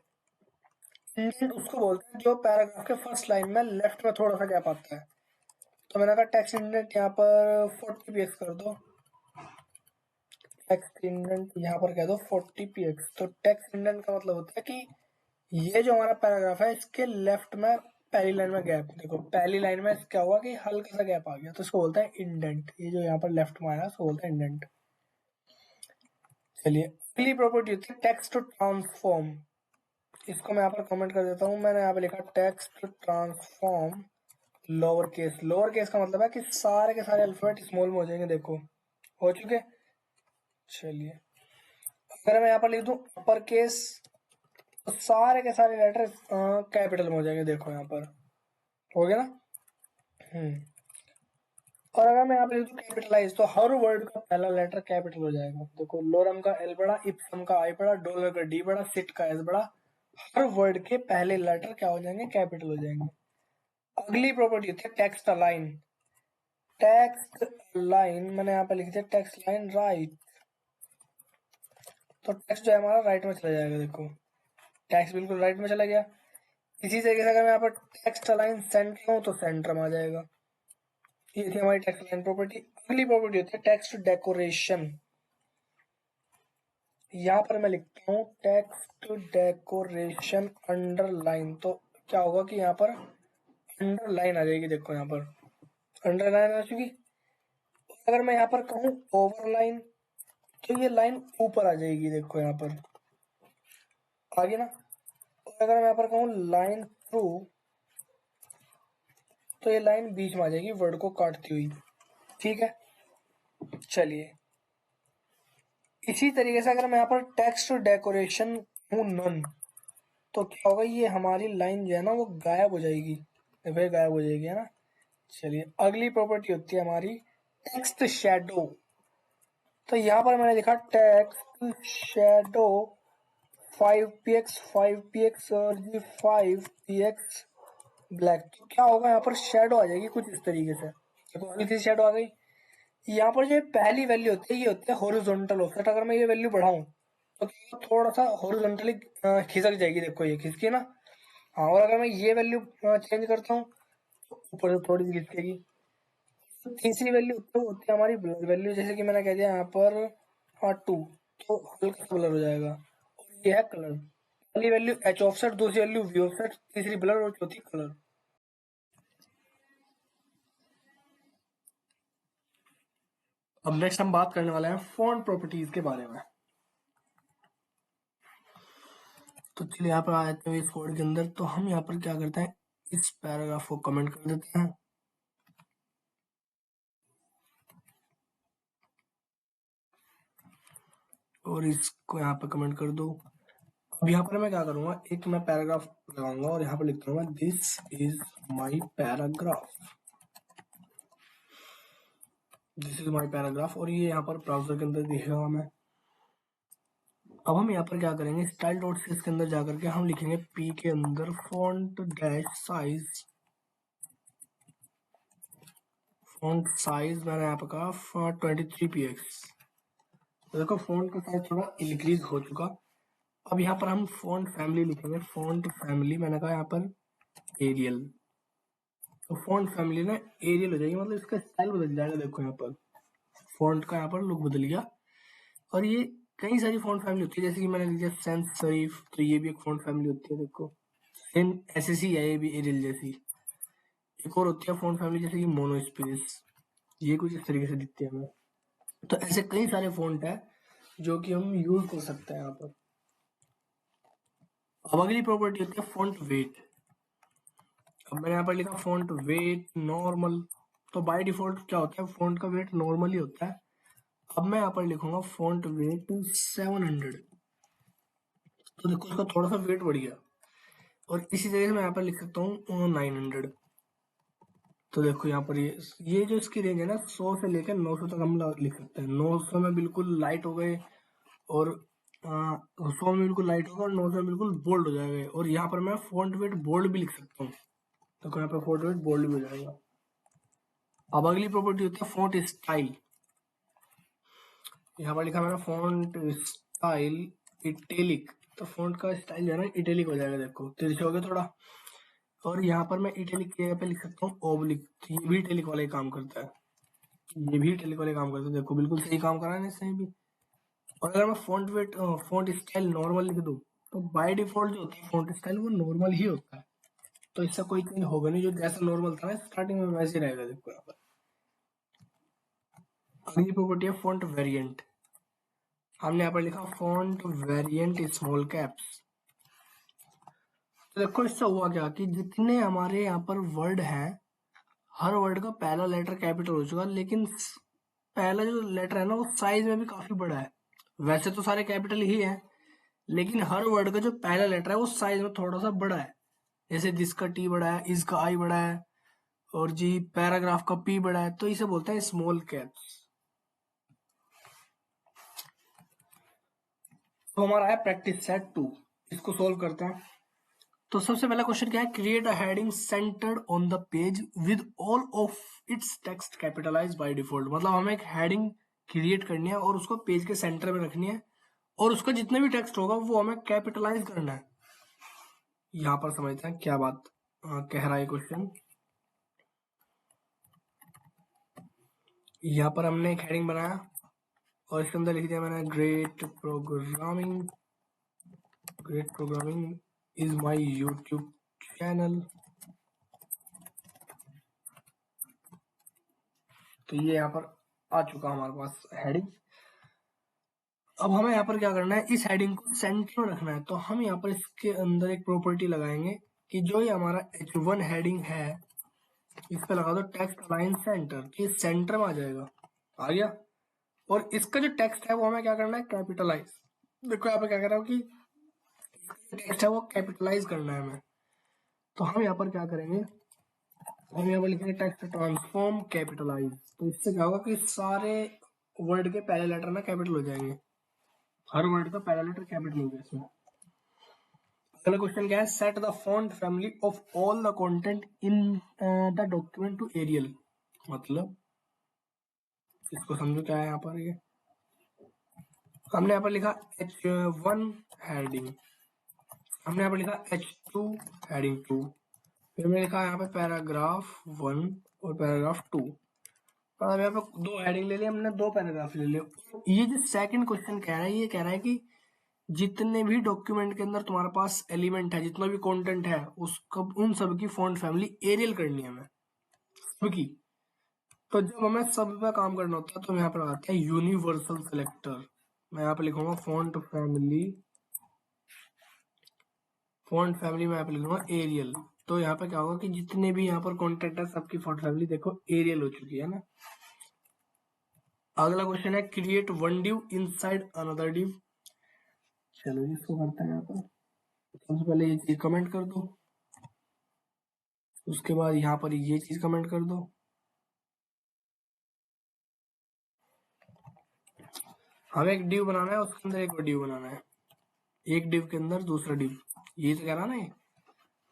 इंडेंट उसको बोलते हैं जो पैराग्राफ के फर्स्ट लाइन में लेफ्ट में थोड़ा सा गैप आता है। तो मैंने कहा टेक्स्ट इंडेंट यहाँ पर 40 px कर दो। टेक्स्ट इंडेंट यहाँ पर कह दो 40 px। तो टेक्स्ट इंडेंट का मतलब होता है कि ये जो हमारा पैराग्राफ है इसके लेफ्ट में पहली लाइन में गैप। देखो पहली लाइन में क्या हुआ कि हल्का सा गैप आ गया, तो इसको बोलते हैं इंडेंट। ये जो यहाँ पर लेफ्ट में आया उसको बोलते हैं इंडेंट। चलिए अगली प्रॉपर्टी होती है टेक्स्ट ट्रांसफॉर्म। इसको मैं यहाँ पर कमेंट कर देता हूँ। मैंने यहाँ पे लिखा text transform lower case. Lower case का मतलब है कि सारे के सारे अल्फाबेट स्मॉल में हो जाएंगे। देखो हो चुके। चलिए अगर मैं यहाँ पर लिख दूं अपर केस तो सारे के सारे लेटर कैपिटल में हो जाएंगे। देखो यहाँ पर हो गया ना। और अगर मैं यहाँ पे लिख दूं कैपिटलाइज तो हर वर्ड का पहला लेटर कैपिटल हो जाएगा। देखो लोरम का एल बड़ा, इप्सम का आई बड़ा, डॉलर का डी बड़ा, सिट का एस बड़ा, हर वर्ड के पहले लेटर क्या हो जाएंगे, कैपिटल हो जाएंगे। अगली प्रॉपर्टी होती है टेक्स्ट अलाइन। टेक्स्ट लाइन मैंने यहाँ पे लिख दिया टेक्स्ट लाइन राइट। तो टेक्स्ट जो है हमारा राइट में चला जाएगा। देखो टेक्स्ट बिल्कुल राइट में चला गया। इसी तरीके से अगर मैं यहाँ पर टेक्स्ट लाइन सेंटर हूँ तो सेंटर में आ जाएगा। ये थी हमारी टेक्स्ट लाइन प्रॉपर्टी। अगली प्रॉपर्टी होती है टेक्स्ट डेकोरेशन। यहाँ पर मैं लिखता हूँ टेक्स्ट डेकोरेशन अंडरलाइन, तो क्या होगा कि यहाँ पर अंडरलाइन आ जाएगी, देखो यहाँ पर अंडरलाइन आ चुकी। अगर मैं यहाँ पर कहूँ ओवरलाइन तो ये लाइन ऊपर आ जाएगी, देखो यहाँ पर आगे ना। और अगर मैं यहाँ पर कहूँ लाइन थ्रू तो ये लाइन बीच में आ जाएगी वर्ड को काटती हुई। ठीक है, चलिए इसी तरीके से अगर मैं यहाँ पर टेक्स्ट डेकोरेशन हूँ नन, तो क्या होगा, ये हमारी लाइन जो है ना वो गायब हो जाएगी, देखो ये गायब हो जाएगी, है ना। चलिए अगली प्रॉपर्टी होती है हमारी टेक्स्ट शैडो। तो यहाँ पर मैंने लिखा टेक्स्ट शैडो 5px 5px और जी 5px ब्लैक। तो क्या होगा, यहाँ पर शेडो आ जाएगी कुछ इस तरीके से, देखो हल्की सी शेडो आ गई। यहाँ पर जो पहली वैल्यू होती है ये होती है हॉरिजॉन्टल ऑफसेट। अगर मैं ये वैल्यू बढ़ाऊं तो थोड़ा सा हॉरिजॉन्टली खिसक जाएगी, देखो ये खिसकी ना। हाँ, और अगर मैं ये वैल्यू चेंज करता हूँ तो ऊपर से थोड़ी सी खिसकेगी। तो तीसरी वैल्यू होती है हमारी ब्लर वैल्यू, जैसे कि मैंने कह दिया यहाँ पर 2, तो हल्का सा ब्लर हो जाएगा। और ये है कलर, पहली वैल्यू एच ऑफसेट, दूसरी वैल्यू वी ऑफसेट, तीसरी ब्लर और चौथी कलर। अब नेक्स्ट हम बात करने वाले हैं फॉन्ट प्रॉपर्टीज के बारे में। तो चलिए यहाँ पर आ जाते हैं इस कोड के अंदर। तो हम यहाँ पर क्या करते हैं, इस पैराग्राफ को कमेंट कर देते हैं और इसको यहाँ पर कमेंट कर दो। अब यहाँ पर मैं क्या करूंगा, एक मैं पैराग्राफ लगाऊंगा और यहाँ पर लिख दूंगा this is my paragraph, this is my paragraph, और ये यहाँ पर ब्राउजर के अंदर दिखेगा हमें। अब हम यहाँ पर क्या करेंगे, स्टाइल डॉट सी के अंदर जाकर के हम लिखेंगे पी के अंदर font dash size, font size मैंने यहाँ पर कहा 23px। तो देखो फॉन्ट का साइज थोड़ा इंक्रीज हो चुका। अब यहाँ पर हम फॉन्ट फैमिली लिखेंगे, फॉन्ट फैमिली मैंने कहा यहाँ पर एरियल। तो फॉन्ट फैमिली ना एरियल हो जाएगी, मतलब इसका स्टाइल बदल जाएगा, देखो यहाँ पर फॉन्ट का यहाँ पर लुक बदल गया। और ये कई सारी फॉन्ट फैमिली होती है, जैसे कि मैंने लिया सेंस शरीफ, तो ये भी एक फॉन्ट फैमिली होती है, देखो सेम ऐसे ही है ये भी एरियल जैसी। एक और होती है फॉन्ट फैमिली जैसे कि मोनोस्पेस, ये कुछ इस तरीके से दिखती है हमें। तो ऐसे कई सारे फॉन्ट है जो कि हम यूज कर सकते हैं यहाँ पर। अब अगली प्रॉपर्टी होती है फॉन्ट वेट। अब मैंने यहाँ पर लिखा फॉन्ट वेट नॉर्मल, तो बाय डिफॉल्ट क्या होता है, फॉन्ट का वेट नॉर्मल ही होता है। अब मैं यहाँ पर लिखूंगा फॉन्ट वेट 700, तो देखो उसका थोड़ा सा वेट बढ़ गया। और इसी तरह से मैं यहाँ पर लिख सकता हूँ 900। तो देखो यहाँ पर ये जो इसकी रेंज है ना 100 से लेकर 900 तक हम लिख सकते हैं। 900 में बिल्कुल लाइट हो गए और 100 में बिल्कुल लाइट होगा और 900 में बिल्कुल बोल्ड हो जाएगा। और यहाँ पर मैं फॉन्ट वेट बोल्ड भी लिख सकता हूँ, तो यहाँ पर फॉन्ट वेट बोल्ड भी हो जाएगा। अब अगली प्रॉपर्टी होती है फॉन्ट स्टाइल। यहाँ पर लिखा मैंने फॉन्ट स्टाइल इटैलिक, तो फॉन्ट का स्टाइल जो है ना इटैलिक हो जाएगा, देखो तिरछे हो गया थोड़ा। और यहाँ पर मैं इटैलिक के पे लिख सकता हूँ ओब्लिक, ये भी इटैलिक वाला ही काम करता है, ये भी इटैलिक वाले काम करता है, देखो बिल्कुल सही काम करा है इसने भी। और अगर मैं font weight font style normal लिख दूँ तो बाय डिफॉल्ट जो होता है फॉन्ट स्टाइल वो नॉर्मल ही होता है, तो इससे कोई चेंज होगा नहीं, जो जैसा नॉर्मल था ना स्टार्टिंग में वैसे ही रहेगा, देखो यहाँ पर। अगली प्रॉपर्टी है फॉन्ट वेरिएंट। हमने यहाँ पर लिखा फॉन्ट वेरिएंट स्मॉल कैप्स। तो देखो इससे हुआ क्या कि जितने हमारे यहाँ पर वर्ड हैं हर वर्ड का पहला लेटर कैपिटल हो चुका, लेकिन पहला जो लेटर है ना वो साइज में भी काफी बड़ा है। वैसे तो सारे कैपिटल ही हैं, लेकिन हर वर्ड का जो पहला लेटर है वो साइज में थोड़ा सा बड़ा है। जैसे दिस का टी बड़ा है, इसका आई बड़ा है, और जी पैराग्राफ का पी बड़ा है, तो इसे बोलते हैं स्मॉल कैप्स। तो हमारा है प्रैक्टिस सेट 2, इसको सोल्व करते हैं। तो सबसे पहला क्वेश्चन क्या है, create a heading centred on the page with all of its text capitalised by default. मतलब हमें एक हेडिंग क्रिएट करनी है और उसको पेज के सेंटर में रखनी है और उसका जितना भी टेक्स्ट होगा वो हमें कैपिटलाइज करना है। यहाँ पर समझते हैं क्या बात कह रहा है क्वेश्चन। यहाँ पर हमने एक हेडिंग बनाया और इसके अंदर लिख दिया मैंने great programming is my YouTube channel. तो ये यहाँ पर आ चुका हमारे पास हेडिंग। अब हमें यहाँ पर क्या करना है, इस हेडिंग को सेंटर में रखना है। तो हम यहाँ पर इसके अंदर एक प्रॉपर्टी लगाएंगे कि जो ये हमारा H1 हेडिंग है इस पे लगा दो टेक्स्ट अलाइन सेंटर, कि सेंटर में आ जाएगा। आ गया। और इसका जो टेक्स्ट है वो हमें क्या करना है, कैपिटलाइज। देखो यहाँ पर क्या कर रहा हूँ कि टेक्स्ट है वो कैपिटलाइज करना है हमें। तो हम यहाँ पर क्या करेंगे, हम यहाँ पर लिखेंगे टेक्स्ट ट्रांसफॉर्म कैपिटलाइज। तो इससे क्या होगा कि सारे वर्ड के पहले लेटर ना कैपिटल हो जाएंगे, हर वर्ड का पहला लेटर कैपिटल हो गया इसमें। अगला क्वेश्चन क्या है, set the font family of all the content in the document to Arial. मतलब इसको समझो क्या है यहाँ पर। ये हमने यहाँ पर लिखा H1 हेडिंग, हमने यहाँ पर लिखा H2 हेडिंग 2, फिर मैंने लिखा यहाँ पे पैराग्राफ 1 और पैराग्राफ 2। और अब यहाँ पे दो हेडिंग ले लिया हमने, दो पैराग्राफ ले लिए। ये जो सेकंड क्वेश्चन कह रहा है, ये कह रहा है कि जितने भी डॉक्यूमेंट के अंदर तुम्हारे पास एलिमेंट है, जितना भी कंटेंट है, उसका उन सब की फॉन्ट फैमिली एरियल करनी है हमें, सबकी। तो जब हमें सब पे काम करना होता है तो यहाँ पर आता है यूनिवर्सल सेलेक्टर। मैं यहाँ पे लिखूंगा फॉन्ट फैमिली में यहाँ पे लिखूंगा एरियल। तो यहाँ पे क्या होगा कि जितने भी यहाँ पर कंटेंट है सबकी फॉन्ट फैमिली देखो एरियल हो चुकी है ना। अगला क्वेश्चन है create one div inside another div. चलो इसको करते हैं यहाँ पर। सबसे पहले ये चीज कमेंट कर दो, उसके बाद यहाँ पर ये चीज कमेंट कर दो। हमें एक डिव बनाना है, उसके अंदर एक और डिव बनाना है, एक डिव के अंदर दूसरा डिव, ये तो कह रहा ना ये।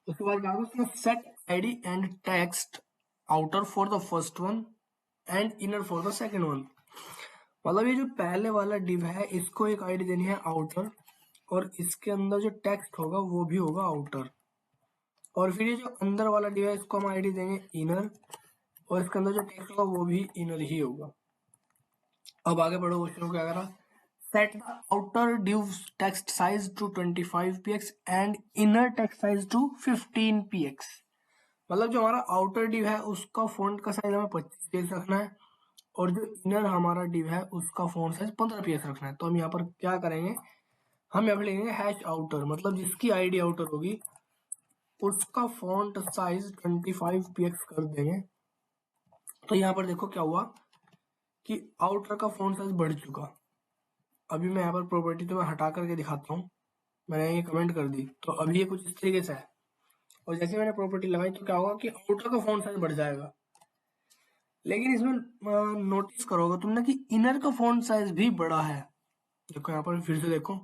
उसके बाद क्या होगा, set ID and text outer for the first one and inner for the second one. मतलब ये जो पहले वाला डिव है इसको एक आईडी देनी है आउटर, और इसके अंदर जो टेक्स्ट होगा वो भी होगा आउटर। और फिर ये जो अंदर वाला डिव है इसको हम आईडी देंगे इनर, और इसके अंदर जो टेक्स्ट होगा वो भी इनर ही होगा। अब आगे बढ़ो, क्वेश्चन को क्या करा, set the outer div text size to 25 px and inner text size to 15 px। मतलब जो हमारा आउटर डिव है उसका फॉन्ट का साइज हमें 25 px रखना है, और जो इनर हमारा डिव है उसका फॉन्ट साइज 15 px रखना है। तो हम यहाँ पर क्या करेंगे, हम यहाँ पर लिखेंगे हैश आउटर, मतलब जिसकी आईडी आउटर होगी उसका फॉन्ट साइज 25 px कर देंगे। तो यहाँ पर देखो क्या हुआ कि आउटर का फॉन्ट साइज बढ़ चुका। अभी मैं यहाँ पर प्रॉपर्टी तो मैं हटा करके दिखाता हूँ, मैंने ये कमेंट कर दी। तो अभी ये कुछ इस तरीके से है, और जैसे मैंने प्रॉपर्टी लगाई तो क्या होगा कि आउटर का फॉन्ट साइज बढ़ जाएगा। लेकिन इसमें नोटिस करोगे तुमने कि इनर का फॉन्ट साइज भी बड़ा है। देखो यहाँ पर फिर से देखो,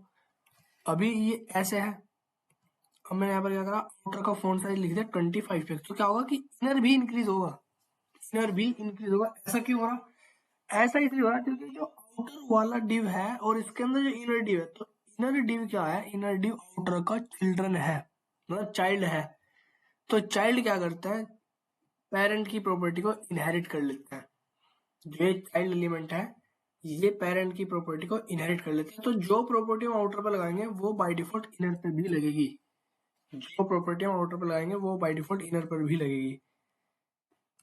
अभी ये ऐसे है, अब मैंने यहाँ पर क्या करा, आउटर का फॉन्ट साइज लिख दिया 25 पिक्स। तो क्या होगा कि इनर भी इंक्रीज होगा, इनर भी इंक्रीज होगा। ऐसा क्यों हो रहा, ऐसा इसलिए हो रहा है क्योंकि जो आउटर वाला डिव है और इसके अंदर जो इनर डिव है, तो इनर डिव क्या है, इनर डिव आउटर का चिल्ड्रन है, मतलब चाइल्ड है। तो चाइल्ड क्या करता है, पेरेंट की प्रॉपर्टी को इनहेरिट कर लेता है। जो चाइल्ड एलिमेंट है ये पेरेंट की प्रॉपर्टी को इनहेरिट कर लेते हैं। तो जो प्रॉपर्टी हम आउटर पर लगाएंगे वो बाय डिफॉल्ट इनर पे भी लगेगी, जो प्रॉपर्टी हम आउटर पर लगाएंगे वो बाय डिफॉल्ट इनर पर भी लगेगी।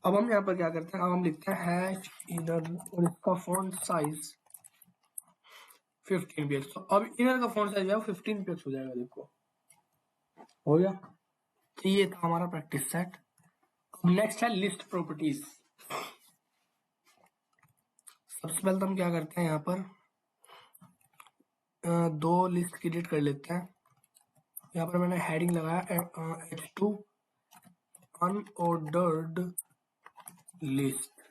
अब हम यहाँ पर क्या करते हैं, अब हम लिखते हैं हैश इनर और इसका फॉन्ट साइज 15 px। तो अब इनर का फॉन्ट साइज है 15 px हो जाएगा। देखो हो गया। तो ये था हमारा प्रैक्टिस सेट। अब नेक्स्ट है लिस्ट प्रॉपर्टीज। सबसे पहले तो हम क्या करते हैं, यहाँ पर दो लिस्ट क्रिएट कर लेते हैं। यहाँ पर मैंने हेडिंग लगाया H2 अनऑर्डर्ड लिस्ट,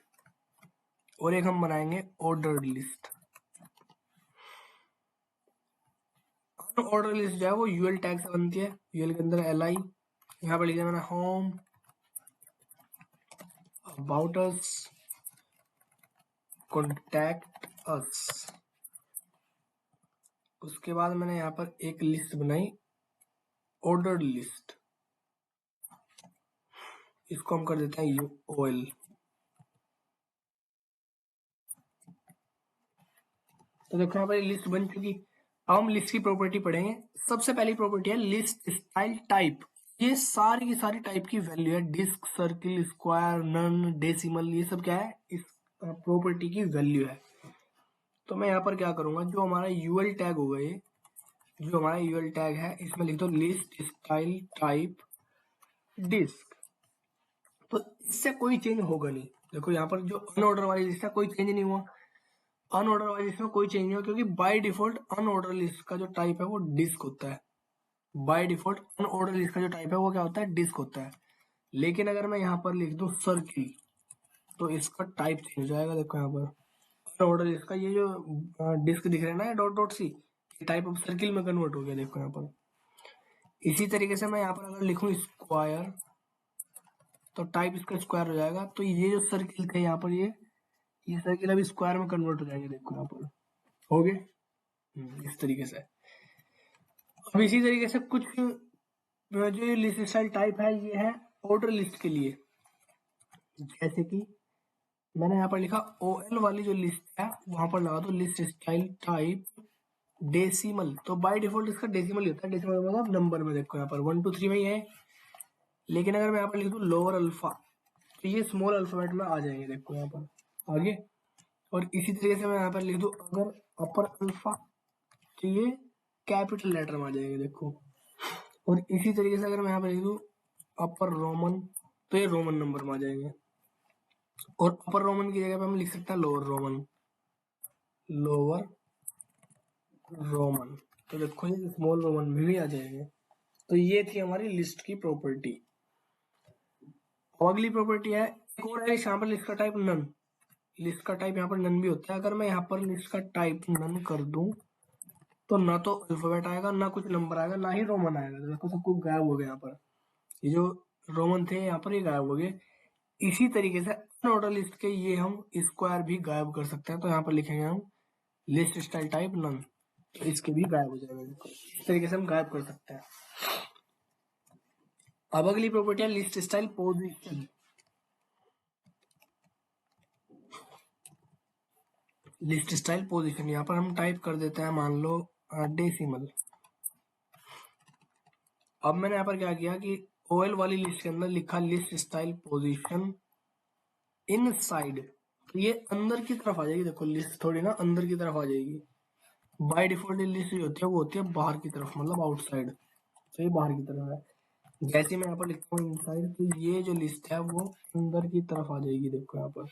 और एक हम बनाएंगे ऑर्डर्ड लिस्ट। अनऑर्डर्ड लिस्ट जो है वो यूएल टैग से बनती है, यूएल के अंदर li। यहाँ पर लिखा मैंने home, about us, contact us. उसके बाद मैंने यहाँ पर एक लिस्ट बनाई ऑर्डर्ड लिस्ट, इसको हम कर देते हैं OL। तो देखो यहाँ पर लिस्ट बन चुकी। अब हम लिस्ट की प्रॉपर्टी पढ़ेंगे। सबसे पहली प्रॉपर्टी है लिस्ट स्टाइल टाइप। ये सारी की सारी टाइप की वैल्यू है, disc, circle, square, none, decimal, ये सब क्या है, इस प्रॉपर्टी की वैल्यू है। तो मैं यहाँ पर क्या करूंगा, जो हमारा यूएल टैग होगा, ये जो हमारा यूएल टैग है, इसमें लिख दो लिस्ट स्टाइल टाइप डिस्क। तो इससे कोई चेंज होगा नहीं। देखो यहाँ पर जो अनऑर्डर वाली लिस्ट है कोई चेंज नहीं हुआ, अनऑर्डर वाली लिस्ट में कोई चेंज नहीं हुआ, क्योंकि बाय डिफॉल्ट अनऑर्डर लिस्ट का जो टाइप है वो डिस्क होता है। बाय डिफॉल्ट अनऑर्डर लिस्ट का जो टाइप है वो क्या होता है, डिस्क होता है। लेकिन अगर मैं यहाँ पर लिख दूं सर्किल, तो इसका टाइप चेंज हो जाएगा। देखो यहाँ पर अनऑर्डर लिस्ट का ये जो डिस्क दिख रहा है ना, dot dot see, type of circle में कन्वर्ट हो गया। देखो यहाँ पर इसी तरीके से मैं यहाँ पर अगर लिखूं स्क्वायर, तो टाइप इसका स्क्वायर हो जाएगा। तो ये जो सर्किल थे यहाँ पर, ये सर्किल अभी स्क्वायर में कन्वर्ट हो जाएंगे। देखो यहाँ पर हो गए इस तरीके से। अब इसी तरीके से कुछ जो लिस्ट स्टाइल टाइप है, ये है ऑर्डर लिस्ट के लिए। जैसे कि मैंने यहाँ पर लिखा ओएल वाली जो लिस्ट है, वहां पर लगा दो लिस्ट स्टाइल टाइप डेसिमल। तो बाय डिफॉल्ट इसका डेसिमल ही होता है, डेसिमल मतलब नंबर में। देखो यहाँ पर 1 2 3 में ही है। लेकिन अगर मैं यहाँ पर लिख दूं लोअर अल्फा, तो ये स्मॉल अल्फाबेट में आ जाएंगे। देखो यहाँ पर आगे। और इसी तरीके से मैं यहाँ पर लिख दूं अगर अपर अल्फा, तो ये कैपिटल लेटर में आ जाएंगे। देखो, और इसी तरीके से अगर मैं यहाँ पर लिख दूं अपर रोमन, तो ये रोमन नंबर में आ जाएंगे। और अपर रोमन की जगह पे हम लिख सकते हैं लोअर रोमन, लोअर रोमन। तो देखो ये स्मॉल रोमन में भी आ जाएंगे। तो ये थी हमारी लिस्ट की प्रॉपर्टी। अगली प्रॉपर्टी है एक और है, यहाँ पर लिस्ट का टाइप नन। लिस्ट का टाइप यहाँ पर नन भी होता है। अगर मैं यहाँ पर लिस्ट का टाइप नन कर दूं, तो ना तो अल्फाबेट आएगा, ना कुछ नंबर आएगा, ना ही रोमन आएगा। तो देखो सब कुछ गायब हो गया यहाँ पर। ये जो रोमन थे यहाँ पर ये गायब हो गए। इसी तरीके से अनऑर्डर लिस्ट के ये हम स्क्वायर भी गायब कर सकते हैं। तो यहाँ पर लिखेंगे हम लिस्ट स्टाइल टाइप नन, तो इसके भी गायब हो जाएगा। इस तरीके से हम गायब कर सकते हैं। अब अगली प्रॉपर्टी है list style position. List style position, यहाँ पर हम टाइप कर देते हैं, मान लो डेसिमल। अब मैंने यहाँ पर क्या किया कि ओएल वाली लिस्ट के अंदर लिखा लिस्ट स्टाइल पोजीशन इनसाइड, तो ये अंदर की तरफ आ जाएगी। देखो लिस्ट थोड़ी ना अंदर की तरफ आ जाएगी। बाय डिफॉल्ट लिस्ट जो होती है वो होती है बाहर की तरफ, मतलब आउटसाइड। तो ये बाहर की तरफ है। जैसे मैं यहाँ पर लिखता हूँ इनसाइड, तो ये जो लिस्ट है वो अंदर की तरफ आ जाएगी। देखो यहाँ पर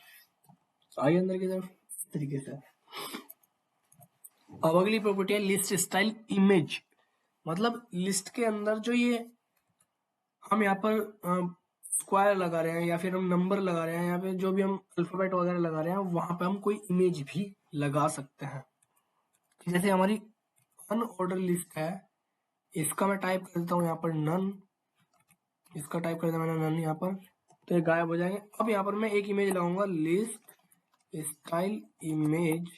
आई अंदर की तरफ, इस तरीके से। अब अगली प्रॉपर्टी है लिस्ट स्टाइल इमेज। मतलब लिस्ट के अंदर जो ये हम यहाँ पर स्क्वायर लगा रहे हैं, या फिर हम नंबर लगा रहे हैं, यहाँ पे जो भी हम अल्फाबेट वगैरह लगा रहे हैं, वहां पे हम कोई इमेज भी लगा सकते हैं। जैसे हमारी अनऑर्डर लिस्ट है, इसका मैं टाइप कर देता हूँ यहाँ पर नन। इसका टाइप कर दिया मैंने नन यहाँ पर, तो ये गायब हो जाएंगे। अब यहाँ पर मैं एक इमेज लगाऊंगा लिस्ट स्टाइल इमेज,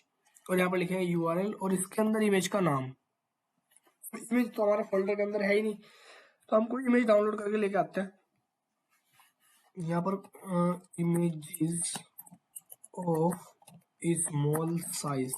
और यहाँ पर लिखेंगे यूआरएल, और इसके अंदर इमेज का नाम। इमेज तो हमारे फोल्डर के अंदर है ही नहीं, तो हम कोई इमेज डाउनलोड करके लेके आते हैं। यहाँ पर इमेजेस ऑफ स्मॉल साइज।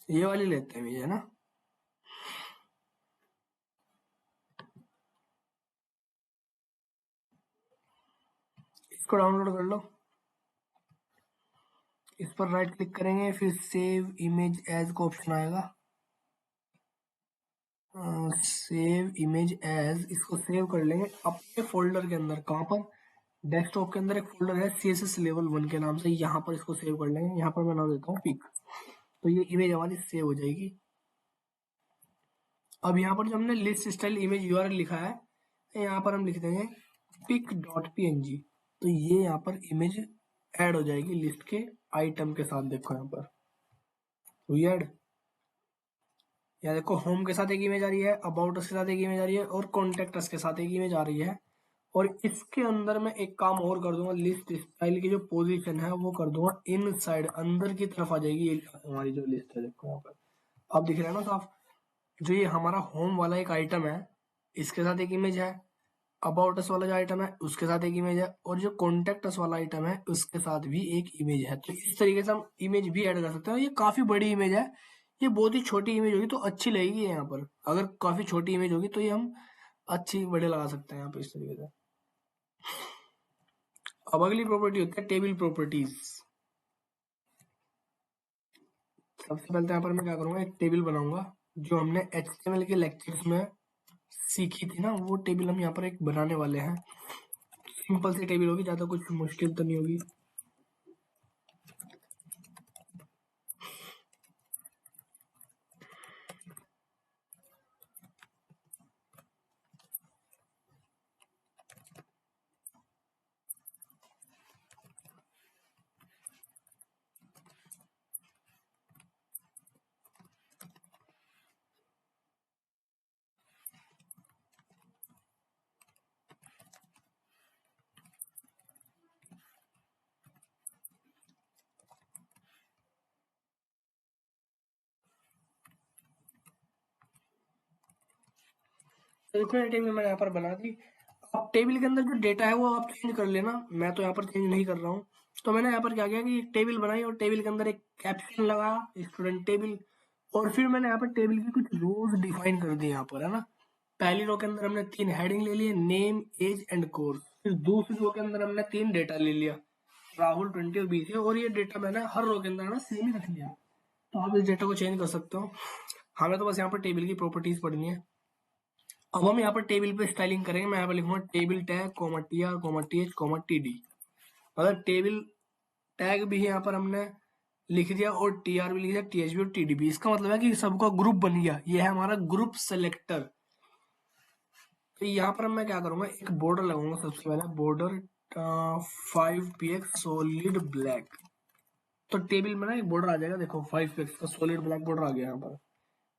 ये वाली लेते हैं, ये है ना। इसको डाउनलोड कर लो। इस पर राइट क्लिक करेंगे, फिर सेव इमेज एज का ऑप्शन आएगा। सेव इमेज एज, इसको सेव कर लेंगे अपने फोल्डर के अंदर। कहाँ पर, डेस्कटॉप के अंदर एक फोल्डर है CSS लेवल 1 के नाम से, यहाँ पर इसको सेव कर लेंगे। यहाँ पर मैं नाम देता हूँ पिक, तो ये इमेज हमारी सेव हो जाएगी। अब यहाँ पर जो हमने लिस्ट स्टाइल इमेज यूआरएल लिखा है, यहाँ पर हम लिख देंगे pic.png। तो ये यहाँ पर इमेज ऐड हो जाएगी लिस्ट के आइटम के साथ। देखो यहाँ पर हुई ऐड। यहाँ देखो होम के साथ एक इमेज आ रही है, अबाउट अस के साथ एक इमेज आ रही है, और कॉन्टेक्ट अस के साथ एक इमेज आ रही है। और इसके अंदर मैं एक काम और कर दूंगा, लिस्ट स्टाइल की जो पोजीशन है वो कर दूंगा इन साइड, अंदर की तरफ आ जाएगी हमारी जो लिस्ट है। देखो यहाँ पर अब दिख रहा है ना साफ। जो ये हमारा होम वाला एक आइटम है, इसके साथ एक इमेज है, अबाउट अस वाला जो आइटम है उसके साथ एक इमेज है, और जो कॉन्टेक्ट अस वाला आइटम है उसके साथ भी एक इमेज है। तो इस तरीके से हम इमेज भी ऐड कर सकते हैं। ये काफी बड़ी इमेज है, ये बहुत ही छोटी इमेज होगी तो अच्छी लगेगी यहाँ पर। अगर काफी छोटी इमेज होगी तो ये हम अच्छी बड़े लगा सकते हैं यहाँ पे इस तरीके से। अब अगली प्रॉपर्टी होती है टेबल प्रॉपर्टीज। सबसे पहले यहाँ पर मैं क्या करूंगा, एक टेबल बनाऊंगा जो हमने HTML के लेक्चर्स में सीखी थी ना, वो टेबल हम यहाँ पर एक बनाने वाले हैं। सिंपल सी टेबल होगी, ज्यादा कुछ मुश्किल तो नहीं होगी। तो देखो ये टेबल मैंने यहाँ पर बना दी। अब टेबल के अंदर जो डेटा है वो आप चेंज कर लेना, मैं तो यहाँ पर चेंज नहीं कर रहा हूँ। तो मैंने यहाँ पर क्या किया कि टेबल बनाई और टेबल के अंदर एक कैप्शन लगाया, स्टूडेंट टेबल। और फिर मैंने यहाँ पर टेबल की कुछ रोज डिफाइन कर दी यहाँ पर, है ना। पहली रो के अंदर हमने 3 हेडिंग ले लिए, नेम, एज एंड कोर्स। फिर दूसरी रो के अंदर हमने 3 डेटा ले लिया, राहुल 20 और 20 है। और ये डेटा मैंने हर रो के अंदर ना सेम ही रख लिया। तो आप इस डेटा को चेंज कर सकते हो। हमें तो बस यहाँ पर टेबल की प्रॉपर्टीज पढ़नी है। अब हम यहाँ पर टेबल पे स्टाइलिंग करेंगे। मैं यहाँ पर लिखूंगा table tag comma TR comma TH comma TD. मतलब टेबल टैग भी यहाँ पर हमने लिख दिया और टीआर भी लिख दिया, टीएच भी और टीडी भी। इसका मतलब है कि सबका ग्रुप बन गया। ये है हमारा ग्रुप सेलेक्टर। तो यहाँ पर मैं क्या करूंगा, एक बॉर्डर लगाऊंगा। सबसे पहले बॉर्डर 5px सॉलिड ब्लैक। तो टेबल में ना एक बॉर्डर आ जाएगा। देखो 5px का सॉलिड ब्लैक बॉर्डर आ गया यहाँ पर,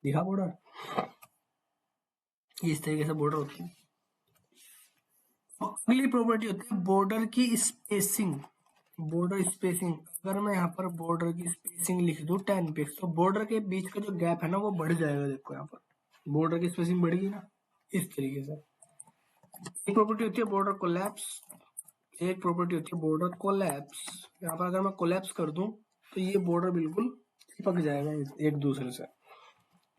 दिखा बॉर्डर। इस तरीके से बॉर्डर होती है। अगली प्रॉपर्टी होती है बॉर्डर की स्पेसिंग। बॉर्डर स्पेसिंग, अगर मैं यहाँ पर बॉर्डर की स्पेसिंग लिख दूं 10 पिक्स, तो बॉर्डर के बीच का जो गैप है ना वो बढ़ जाएगा। देखो यहाँ पर बॉर्डर की स्पेसिंग बढ़ेगी ना, इस तरीके से। एक प्रॉपर्टी होती है बॉर्डर कोलैप्स, एक प्रॉपर्टी होती है बॉर्डर कोलैप्स। यहाँ पर अगर मैं कोलैप्स कर दूं तो ये बॉर्डर बिल्कुल चिपक जाएगा एक दूसरे से।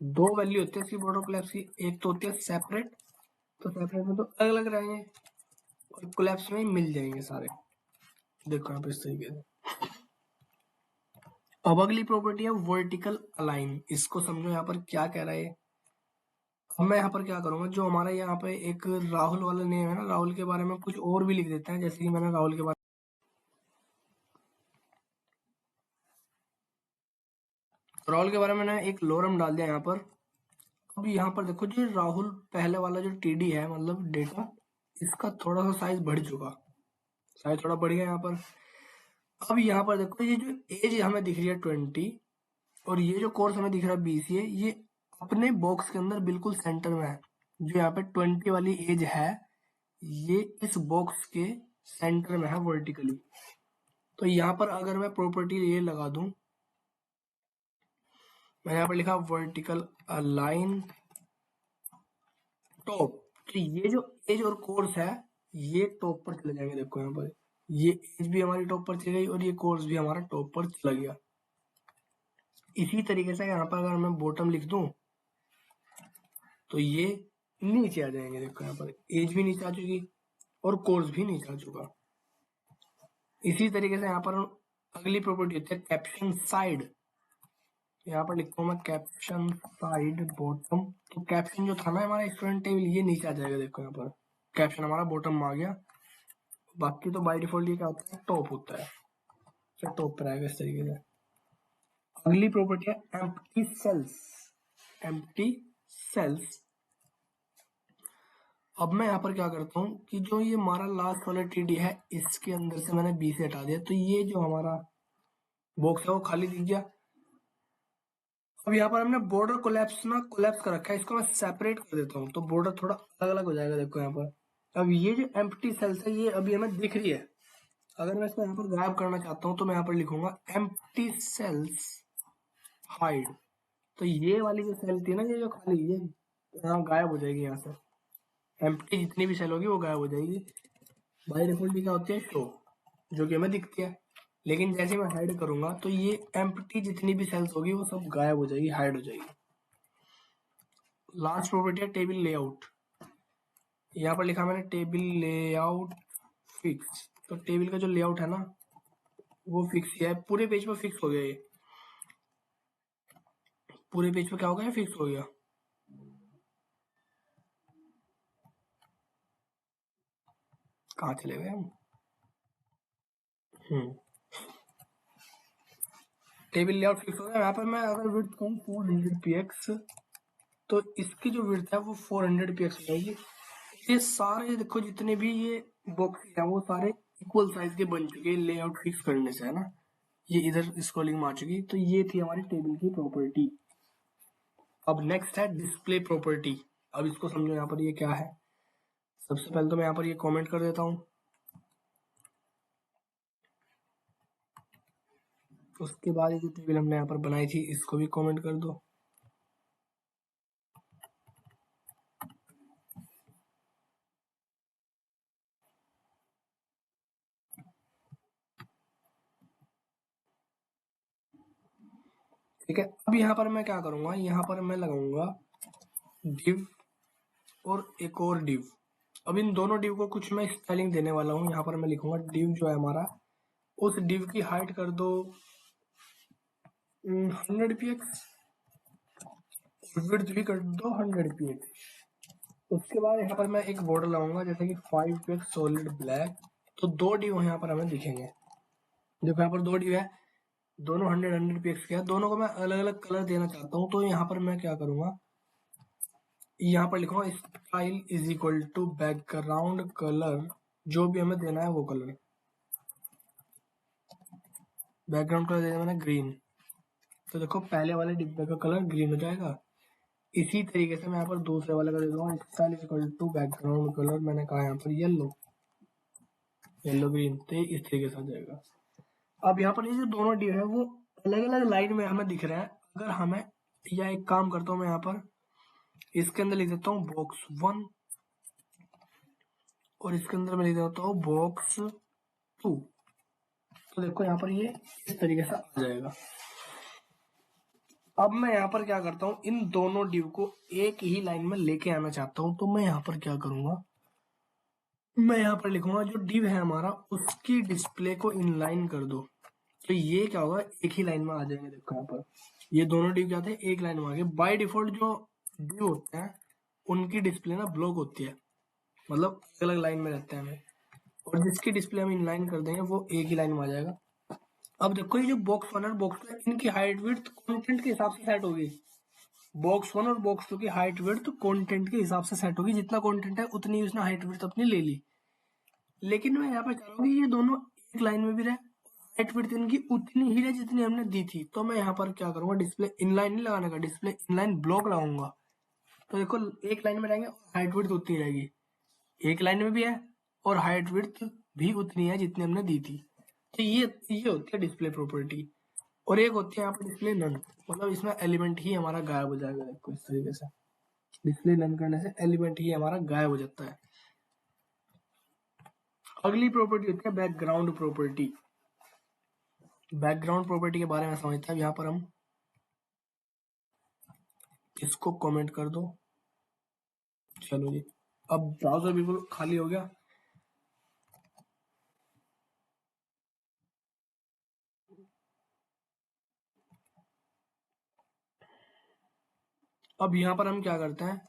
दो वैल्यू होती है इसकी बॉर्डर कोलैप्स की, एक तो होती है सेपरेट, तो सेपरेट में तो अलग अलग रहेंगे, और कोलैप्स में मिल जाएंगे सारे। देखो यहाँ पे इस तरीके से। अब अगली प्रॉपर्टी है वर्टिकल अलाइन। इसको समझो यहाँ पर क्या कह रहा है। अब मैं यहाँ पर क्या करूंगा, जो हमारा यहाँ पे एक राहुल वाला नेम है ना, राहुल के बारे में कुछ और भी लिख देते हैं। जैसे कि मैंने राहुल के बारे में एक लोरम डाल दिया यहाँ पर। अब यहाँ पर देखो जो राहुल पहले वाला जो टीडी है, मतलब डेटा, इसका थोड़ा सा साइज बढ़ चुका, साइज थोड़ा बढ़ गया यहाँ पर। अब यहाँ पर देखो ये जो एज हमें दिख रही है 20, और ये जो कोर्स हमें दिख रहा है 20, ये अपने बॉक्स के अंदर बिल्कुल सेंटर में है। जो यहाँ पे 20 वाली एज है, ये इस बॉक्स के सेंटर में है वर्टिकली। तो यहाँ पर अगर मैं प्रॉपर्टी ये लगा दूं, मैंने यहाँ पर लिखा वर्टिकल अलाइन टॉप, तो ये जो एज और कोर्स है ये टॉप पर चले जाएंगे। देखो यहाँ पर ये एज भी हमारी टॉप पर चली गई और ये कोर्स भी हमारा टॉप पर चला गया। इसी तरीके से यहाँ पर अगर मैं बॉटम लिख दूं तो ये नीचे आ जाएंगे। देखो यहाँ पर एज भी नीचे आ चुकी और कोर्स भी नीचे आ चुका। इसी तरीके से यहाँ पर अगली प्रॉपर्टी होती है कैप्शन साइड। यहाँ पर लिखता हूँ मैं कैप्शन साइड बॉटम। तो कैप्शन जो था ना हमारा स्टूडेंट टेबल, ये नीचे आ जाएगा। देखो यहाँ पर कैप्शन हमारा बॉटम में आ गया। बाकी तो बाय डिफॉल्ट ये क्या होता है, टॉप होता है, तो टॉप पर आएगा इस तरीके से। अगली प्रॉपर्टी है एम्प्टी सेल्स। Empty cells. अब मैं यहाँ पर क्या करता हूँ कि जो ये हमारा लास्ट वाला टीडी है इसके अंदर से मैंने बी से हटा दिया, तो ये जो हमारा बॉक्स है वो खाली दिख गया। अब यहाँ पर हमने बॉर्डर कोलैप्स कर रखा है, इसको मैं सेपरेट कर देता हूँ तो बॉर्डर थोड़ा अलग अलग हो जाएगा। देखो यहाँ पर अब ये जो एम्प्टी सेल्स है ये अभी हमें दिख रही है। अगर मैं इसको यहाँ पर गायब करना चाहता हूँ तो मैं यहाँ पर लिखूंगा एम्प्टी सेल्स हाइड। तो ये वाली जो सेल थी ना, ये जो खाली ये यहाँ गायब हो जाएगी। यहाँ से एम्प्टी जितनी भी सेल होगी वो गायब हो जाएगी। बाय डिफॉल्ट क्या होती है, शो, जो कि हमें दिखती है। लेकिन जैसे मैं हाइड करूंगा तो ये एम्प्टी जितनी भी सेल्स होगी वो सब गायब हो जाएगी, हाइड हो जाएगी। लास्ट प्रॉपर्टी है टेबल लेआउट। यहाँ पर लिखा मैंने टेबल लेआउट फिक्स। तो टेबल का जो लेआउट है ना वो फिक्स है, पूरे पेज पर फिक्स हो गया। ये पूरे पेज पर क्या हो गया, फिक्स हो गया। कहाँ चले गए हम? टेबल लेआउट फिक्स हो गया। यहाँ पर मैं अगर विड्थ कहूँ 400 px तो इसकी जो विड्थ है वो 400 px हो जाएगी। ये सारे देखो जितने भी ये बॉक्स हैं वो सारे इक्वल साइज के बन चुके लेआउट फिक्स करने से, है ना। ये इधर स्क्रॉलिंग में आ चुकी। तो ये थी हमारी टेबल की प्रॉपर्टी। अब नेक्स्ट है डिस्प्ले प्रॉपर्टी। अब इसको समझो यहाँ पर ये क्या है। सबसे पहले तो मैं यहाँ पर ये कमेंट कर देता हूँ, उसके बाद ये जो टेबल हमने यहाँ पर बनाई थी इसको भी कमेंट कर दो। ठीक है, अब यहाँ पर मैं क्या करूंगा, यहाँ पर मैं लगाऊंगा डिव और एक और डिव। अब इन दोनों डिव को कुछ मैं स्टाइलिंग देने वाला हूँ। यहाँ पर मैं लिखूंगा डिव जो है हमारा, उस डिव की हाइट कर दो 100 px, विड्थ भी कर दो 100 px। उसके बाद यहाँ पर मैं एक बॉर्डर लाऊंगा जैसे कि 5 px सॉलिड ब्लैक। तो दो डिव यहाँ पर हमें दिखेंगे। देखो यहाँ पर दो डिव है, दोनों 100 px के हैं। दोनों को मैं अलग अलग कलर देना चाहता हूँ। तो यहाँ पर मैं क्या करूंगा, यहाँ पर लिखूंगा style is equal to background colour, जो भी हमें देना है वो कलर। बैकग्राउंड कलर देना मैंने ग्रीन। तो देखो पहले वाले डिब्बे का कलर ग्रीन हो जाएगा। इसी तरीके से मैं यहाँ पर दूसरे वाले का दे दूंगा style is equal to background colour, मैंने कहा यहाँ पर येलो, येलो ग्रीन। तो ये इस तरीके से आ जाएगा। अब यहाँ पर ये जो दोनों डिव है वो अलग अलग लाइन में हमें दिख रहे हैं। अगर हमें, या एक काम करता हूँ मैं यहाँ पर इसके अंदर लिख देता हूँ बॉक्स 1 और इसके अंदर मैं लिख देता हूँ बॉक्स 2। तो देखो यहाँ पर ये इस तरीके से आ जाएगा। अब मैं यहाँ पर क्या करता हूँ, इन दोनों डिव को एक ही लाइन में लेके आना चाहता हूँ। तो मैं यहाँ पर क्या करूंगा, मैं यहाँ पर लिखूंगा जो डिव है हमारा उसकी डिस्प्ले को इनलाइन कर दो। तो ये क्या होगा, एक ही लाइन में आ जाएंगे। देखो यहाँ पर ये दोनों डिव क्या थे, एक लाइन में आ गए। बाय डिफॉल्ट जो डिव होते हैं उनकी डिस्प्ले ना ब्लॉक होती है, मतलब अलग अलग लाइन में रहते हैं हमें। और जिसकी डिस्प्ले हम इनलाइन कर देंगे वो एक ही लाइन में आ जाएगा। अब देखो ये जो बॉक्स 1 और बॉक्स 2 इनकी हाइट विड्थ कंटेंट के हिसाब से सेट होगी। बॉक्स 1 और बॉक्स 2 की हाइट विड्थ कंटेंट के हिसाब से सेट होगी। जितना कंटेंट है उतनी उसने हाइट विड्थ अपनी ले ली। लेकिन मैं यहाँ पर चाह रहा हूँ ये दोनों एक लाइन में भी रहे, हाइट विड्थ इनकी उतनी ही रहे जितनी हमने दी थी। तो मैं यहाँ पर क्या करूंगा, डिस्प्ले इनलाइन नहीं लगाने का, डिस्प्ले इनलाइन ब्लॉक लगाऊंगा। तो देखो एक लाइन में रहेंगे और हाइट विड्थ उतनी रहेगी, एक लाइन में भी है और हाइट विड्थ भी उतनी है जितनी हमने दी थी। तो ये होती है डिस्प्ले प्रॉपर्टी। और एक होती है यहाँ पर डिस्प्ले नन, मतलब इसमें एलिमेंट ही हमारा गायब हो जाएगा। देखो इस तरीके से डिस्प्ले नन करने से एलिमेंट ही हमारा गायब हो जाता है। अगली प्रॉपर्टी होती है बैकग्राउंड प्रॉपर्टी। बैकग्राउंड प्रॉपर्टी के बारे में समझते हैं। यहाँ पर हम इसको कमेंट कर दो। चलो जी, अब ब्राउजर बिल्कुल खाली हो गया। अब यहाँ पर हम क्या करते हैं,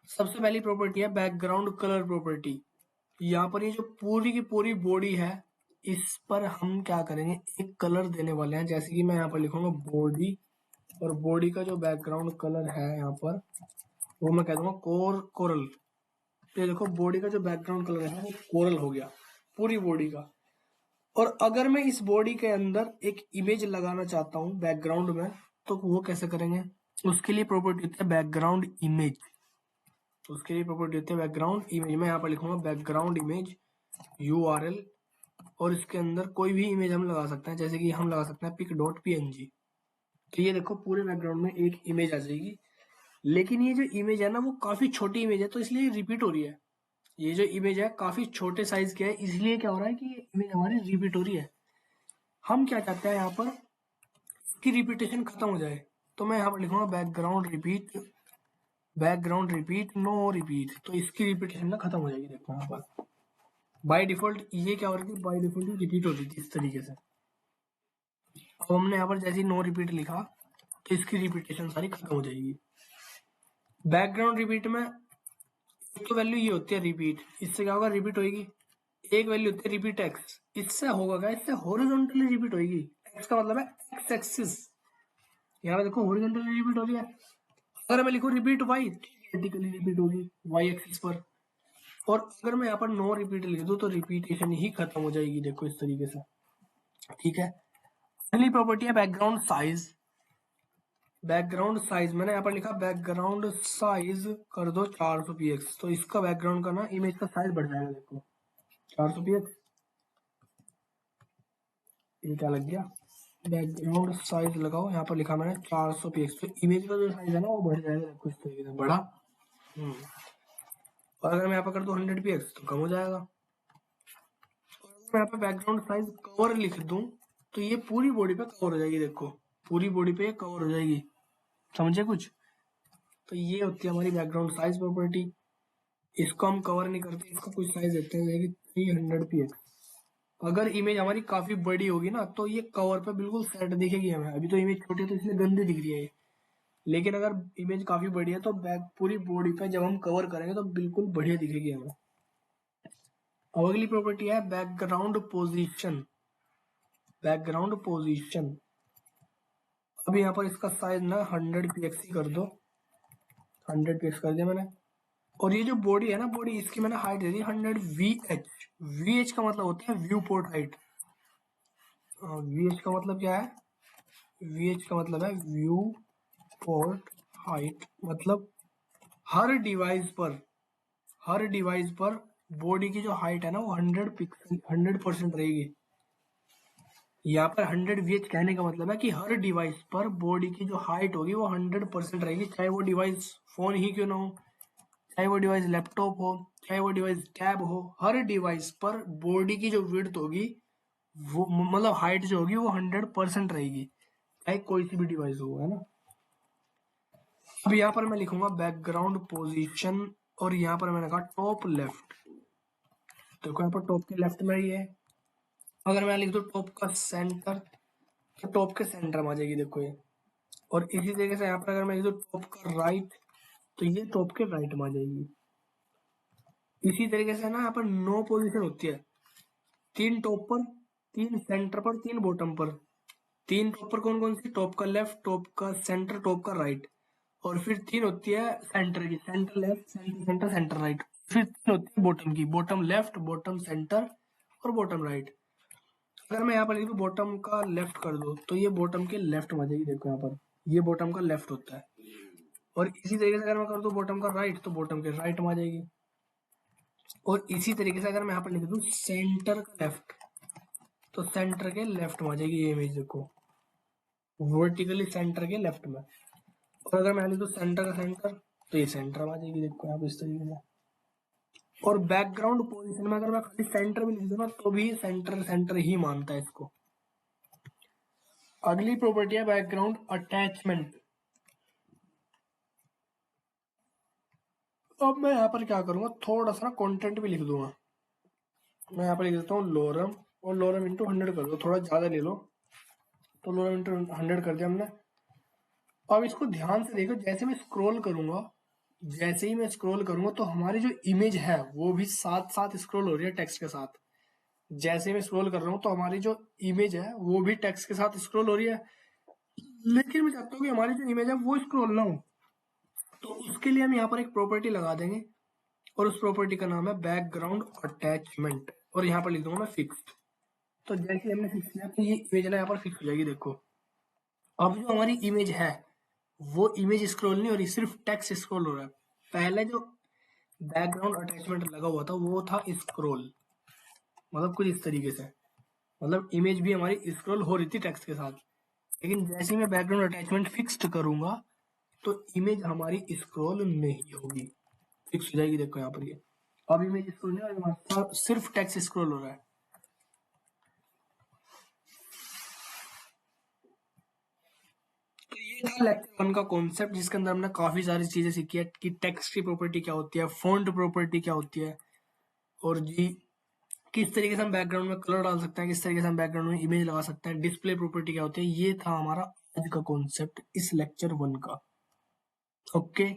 सबसे पहली प्रॉपर्टी है बैकग्राउंड कलर प्रॉपर्टी। यहाँ पर ये जो पूरी की पूरी बॉडी है इस पर हम क्या करेंगे, एक कलर देने वाले हैं। जैसे कि मैं यहाँ पर लिखूंगा बॉडी और बॉडी का जो बैकग्राउंड कलर है यहाँ पर वो मैं कह दूंगा कोरल। ये देखो बॉडी का जो बैकग्राउंड कलर है वो कोरल हो गया पूरी बॉडी का। और अगर मैं इस बॉडी के अंदर एक इमेज लगाना चाहता हूँ बैकग्राउंड में, तो वो कैसे करेंगे? उसके लिए प्रॉपर्टी होती है बैकग्राउंड इमेज। उसके लिए प्रॉपर्टी होती है बैकग्राउंड इमेज। मैं यहाँ पर लिखूंगा बैकग्राउंड इमेज URL, और इसके अंदर कोई भी इमेज हम लगा सकते हैं, जैसे कि हम लगा सकते हैं pic.png। तो ये देखो पूरे बैकग्राउंड में एक इमेज आ जाएगी। लेकिन ये जो इमेज है ना वो काफी छोटी इमेज है, तो इसलिए रिपीट हो रही है। ये जो इमेज है काफी छोटे साइज की है, इसलिए क्या हो रहा है कि ये इमेज हमारी रिपीट हो रही है। हम क्या चाहते हैं यहाँ पर कि रिपीटेशन खत्म हो जाए, तो मैं यहाँ पर लिखूंगा बैकग्राउंड रिपीट नो रिपीट, तो इसकी रिपीटेशन ना खत्म हो जाएगी। देखो यहाँ पर बाय डिफॉल्ट ये क्या हो रही थी, बाय डिफॉल्ट रिपीट हो रही थी इस तरीके से। अब हमने यहाँ पर जैसे ही नो रिपीट लिखा तो इसकी रिपीटेशन सारी खत्म हो जाएगी। बैकग्राउंड रिपीट में एक तो वैल्यू ये होती है रिपीट, इससे क्या होगा रिपीट होगी। एक वैल्यू होती है रिपीट एक्स, इससे होगा क्या, इससे हॉरिजॉन्टली रिपीट होगी। एक्स का मतलब है एक्स एक्सिस, यहाँ पे देखो हॉरिजॉन्टली रिपीट हो रही है। अगर मैं लिखूं रिपीट वाई, वर्टिकली रिपीट होगी वाई एक्सिस पर। और अगर मैं यहाँ पर नो रिपीट लिख दूं तो रिपीटेशन ही खत्म हो जाएगी, देखो इस तरीके से। ठीक है, अगली प्रॉपर्टी है बैकग्राउंड साइज। बैकग्राउंड साइज मैंने यहाँ पर लिखा बैकग्राउंड साइज कर दो 400 px, तो इसका बैकग्राउंड का ना इमेज का साइज बढ़ जाएगा। देखो 400 px, ये क्या लग गया, बैकग्राउंड साइज लगाओ, यहाँ पर लिखा मैंने 400 px, तो इमेज का जो साइज है ना वो बढ़ जाएगा। देखो इस तरीके से बढ़ा। और अगर मैं यहाँ पर कर दूं 100 px तो कम हो जाएगा। और अगर मैं यहाँ पे बैकग्राउंड साइज कवर लिख दूं तो ये पूरी बॉडी पे कवर हो जाएगी। देखो पूरी बॉडी पे कवर हो जाएगी, समझे कुछ? तो ये होती है हमारी बैकग्राउंड साइज प्रॉपर्टी। इसको हम कवर नहीं करते, इसको कुछ साइज देते हैं जैसे कि 300 px। अगर इमेज हमारी काफी बड़ी होगी ना तो ये कवर पे बिल्कुल सेट दिखेगी हमें। अभी तो इमेज छोटी है तो इसलिए गंदी दिख रही है ये, लेकिन अगर इमेज काफी बड़ी है तो बैक पूरी बॉडी पे जब हम कवर करेंगे तो बिल्कुल बढ़िया दिखेगी हमें। अब अगली प्रॉपर्टी है बैकग्राउंड पोजीशन। बैकग्राउंड पोजीशन, अब यहाँ पर इसका साइज ना 100 px ही कर दो। 100 px कर दिया मैंने। और ये जो बॉडी है ना, बॉडी इसकी मैंने हाइट दे दी 100 VH। VH का मतलब होता है व्यू पोर्ट हाइट। VH का मतलब क्या है? VH का मतलब है व्यू पोर्ट हाइट, मतलब हर डिवाइस पर बॉडी की जो हाइट है ना वो 100% रहेगी। यहाँ पर 100 VH कहने का मतलब है कि हर डिवाइस पर बॉडी की जो हाइट होगी वो 100% रहेगी, चाहे वो डिवाइस फोन ही क्यों ना हो, चाहे वो डिवाइस लैपटॉप हो, चाहे वो डिवाइस टैब हो। हर डिवाइस पर बॉडी की जो विड्थ होगी वो मतलब हाइट जो होगी वो 100% रहेगी, चाहे कोई सी भी डिवाइस हो, है ना। अब यहाँ पर मैं लिखूंगा बैकग्राउंड पोजीशन, और यहाँ पर मैंने कहा टॉप लेफ्ट। देखो यहाँ पर टॉप के लेफ्ट में ही है। अगर मैं लिख दूं टॉप का सेंटर तो टॉप के सेंटर में आ जाएगी, देखो ये। और इसी तरीके से यहाँ पर अगर मैं लिख दूं टॉप का राइट तो ये टॉप के राइट में आ जाएगी। इसी तरीके से ना यहाँ पर 9 पोजीशन होती है, 3 टॉप पर, 3 सेंटर पर, 3 बॉटम पर। 3 टॉप पर कौन कौन सी? टॉप का लेफ्ट, टॉप का सेंटर, टॉप का राइट। और फिर 3 होती है सेंटर की, centre left, centre centre, centre right. फिर 3 होती है बॉटम की, बॉटम लेफ्ट, बॉटम सेंटर और बॉटम राइट। अगर मैं यहाँ पर लिख दूं बॉटम का लेफ्ट कर दो तो ये बॉटम के लेफ्ट में आ जाएगी। देखो यहाँ पर ये बॉटम का लेफ्ट होता है। और इसी तरीके से अगर मैं कर दूं बॉटम का राइट तो बॉटम के राइट में आ जाएगी। और इसी तरीके से अगर मैं यहाँ पर लिख दूं सेंटर का लेफ्ट तो सेंटर के लेफ्ट में आ जाएगी ये इमेज। देखो वर्टिकली सेंटर के लेफ्ट में। और अगर मैं लिख दूं सेंटर का सेंटर तो ये सेंटर में आ जाएगी। देखो यहाँ पर इस तरीके से। और बैकग्राउंड पोजीशन में अगर मैं खाली सेंटर भी लिख दूं ना तो भी सेंटर सेंटर ही मानता है इसको। अगली प्रॉपर्टी है बैकग्राउंड अटैचमेंट। अब मैं यहाँ पर क्या करूंगा, थोड़ा सा कंटेंट भी लिख दूंगा। मैं यहाँ पर लिख देता हूँ लोरम, और लोरम इंटू 100 कर दो, थोड़ा ज्यादा ले लो। तो लोरम इंटू 100 कर दिया हमने। अब इसको ध्यान से देखो, जैसे मैं स्क्रॉल करूंगा, जैसे ही मैं स्क्रॉल करूंगा तो हमारी जो इमेज है वो भी साथ साथ स्क्रॉल हो रही है टेक्स्ट के साथ। जैसे मैं स्क्रॉल कर रहा हूँ तो हमारी जो इमेज है वो भी टेक्स्ट के साथ स्क्रॉल हो रही है। लेकिन मैं चाहता हूँ कि हमारी जो इमेज है वो स्क्रॉल ना हो, तो उसके लिए हम यहाँ पर एक प्रॉपर्टी लगा देंगे और उस प्रॉपर्टी का नाम है बैकग्राउंड अटैचमेंट, और यहाँ पर लिख दूंगा मैं फिक्स्ड। तो जैसे हमने फिक्स किया तो ये इमेज ना यहाँ पर फिक्स हो जाएगी। देखो अब जो हमारी इमेज है वो इमेज स्क्रॉल नहीं हो रही, सिर्फ टेक्स्ट स्क्रॉल हो रहा है। पहले जो बैकग्राउंड अटैचमेंट लगा हुआ था वो था स्क्रॉल, मतलब कुछ इस तरीके से, मतलब इमेज भी हमारी स्क्रॉल हो रही थी टेक्स्ट के साथ। लेकिन जैसे ही मैं बैकग्राउंड अटैचमेंट फिक्स्ड करूंगा तो इमेज हमारी स्क्रॉल नहीं होगी, फिक्स हो जाएगी। देखो यहाँ पर ये अब इमेज स्क्रॉल नहीं हो रहा, सिर्फ टेक्स्ट स्क्रॉल हो रहा है। तो ये था लेक्चर 1 का कॉन्सेप्ट, जिसके अंदर हमने काफी सारी चीजें सीखी है कि टेक्स्ट की प्रॉपर्टी क्या होती है, फॉन्ट प्रॉपर्टी क्या होती है, और जी किस तरीके से हम बैकग्राउंड में कलर डाल सकते हैं, किस तरीके से हम बैकग्राउंड में इमेज लगा सकते हैं, डिस्प्ले प्रॉपर्टी क्या होती है। ये था हमारा आज का कॉन्सेप्ट इस लेक्चर 1 का। ओके।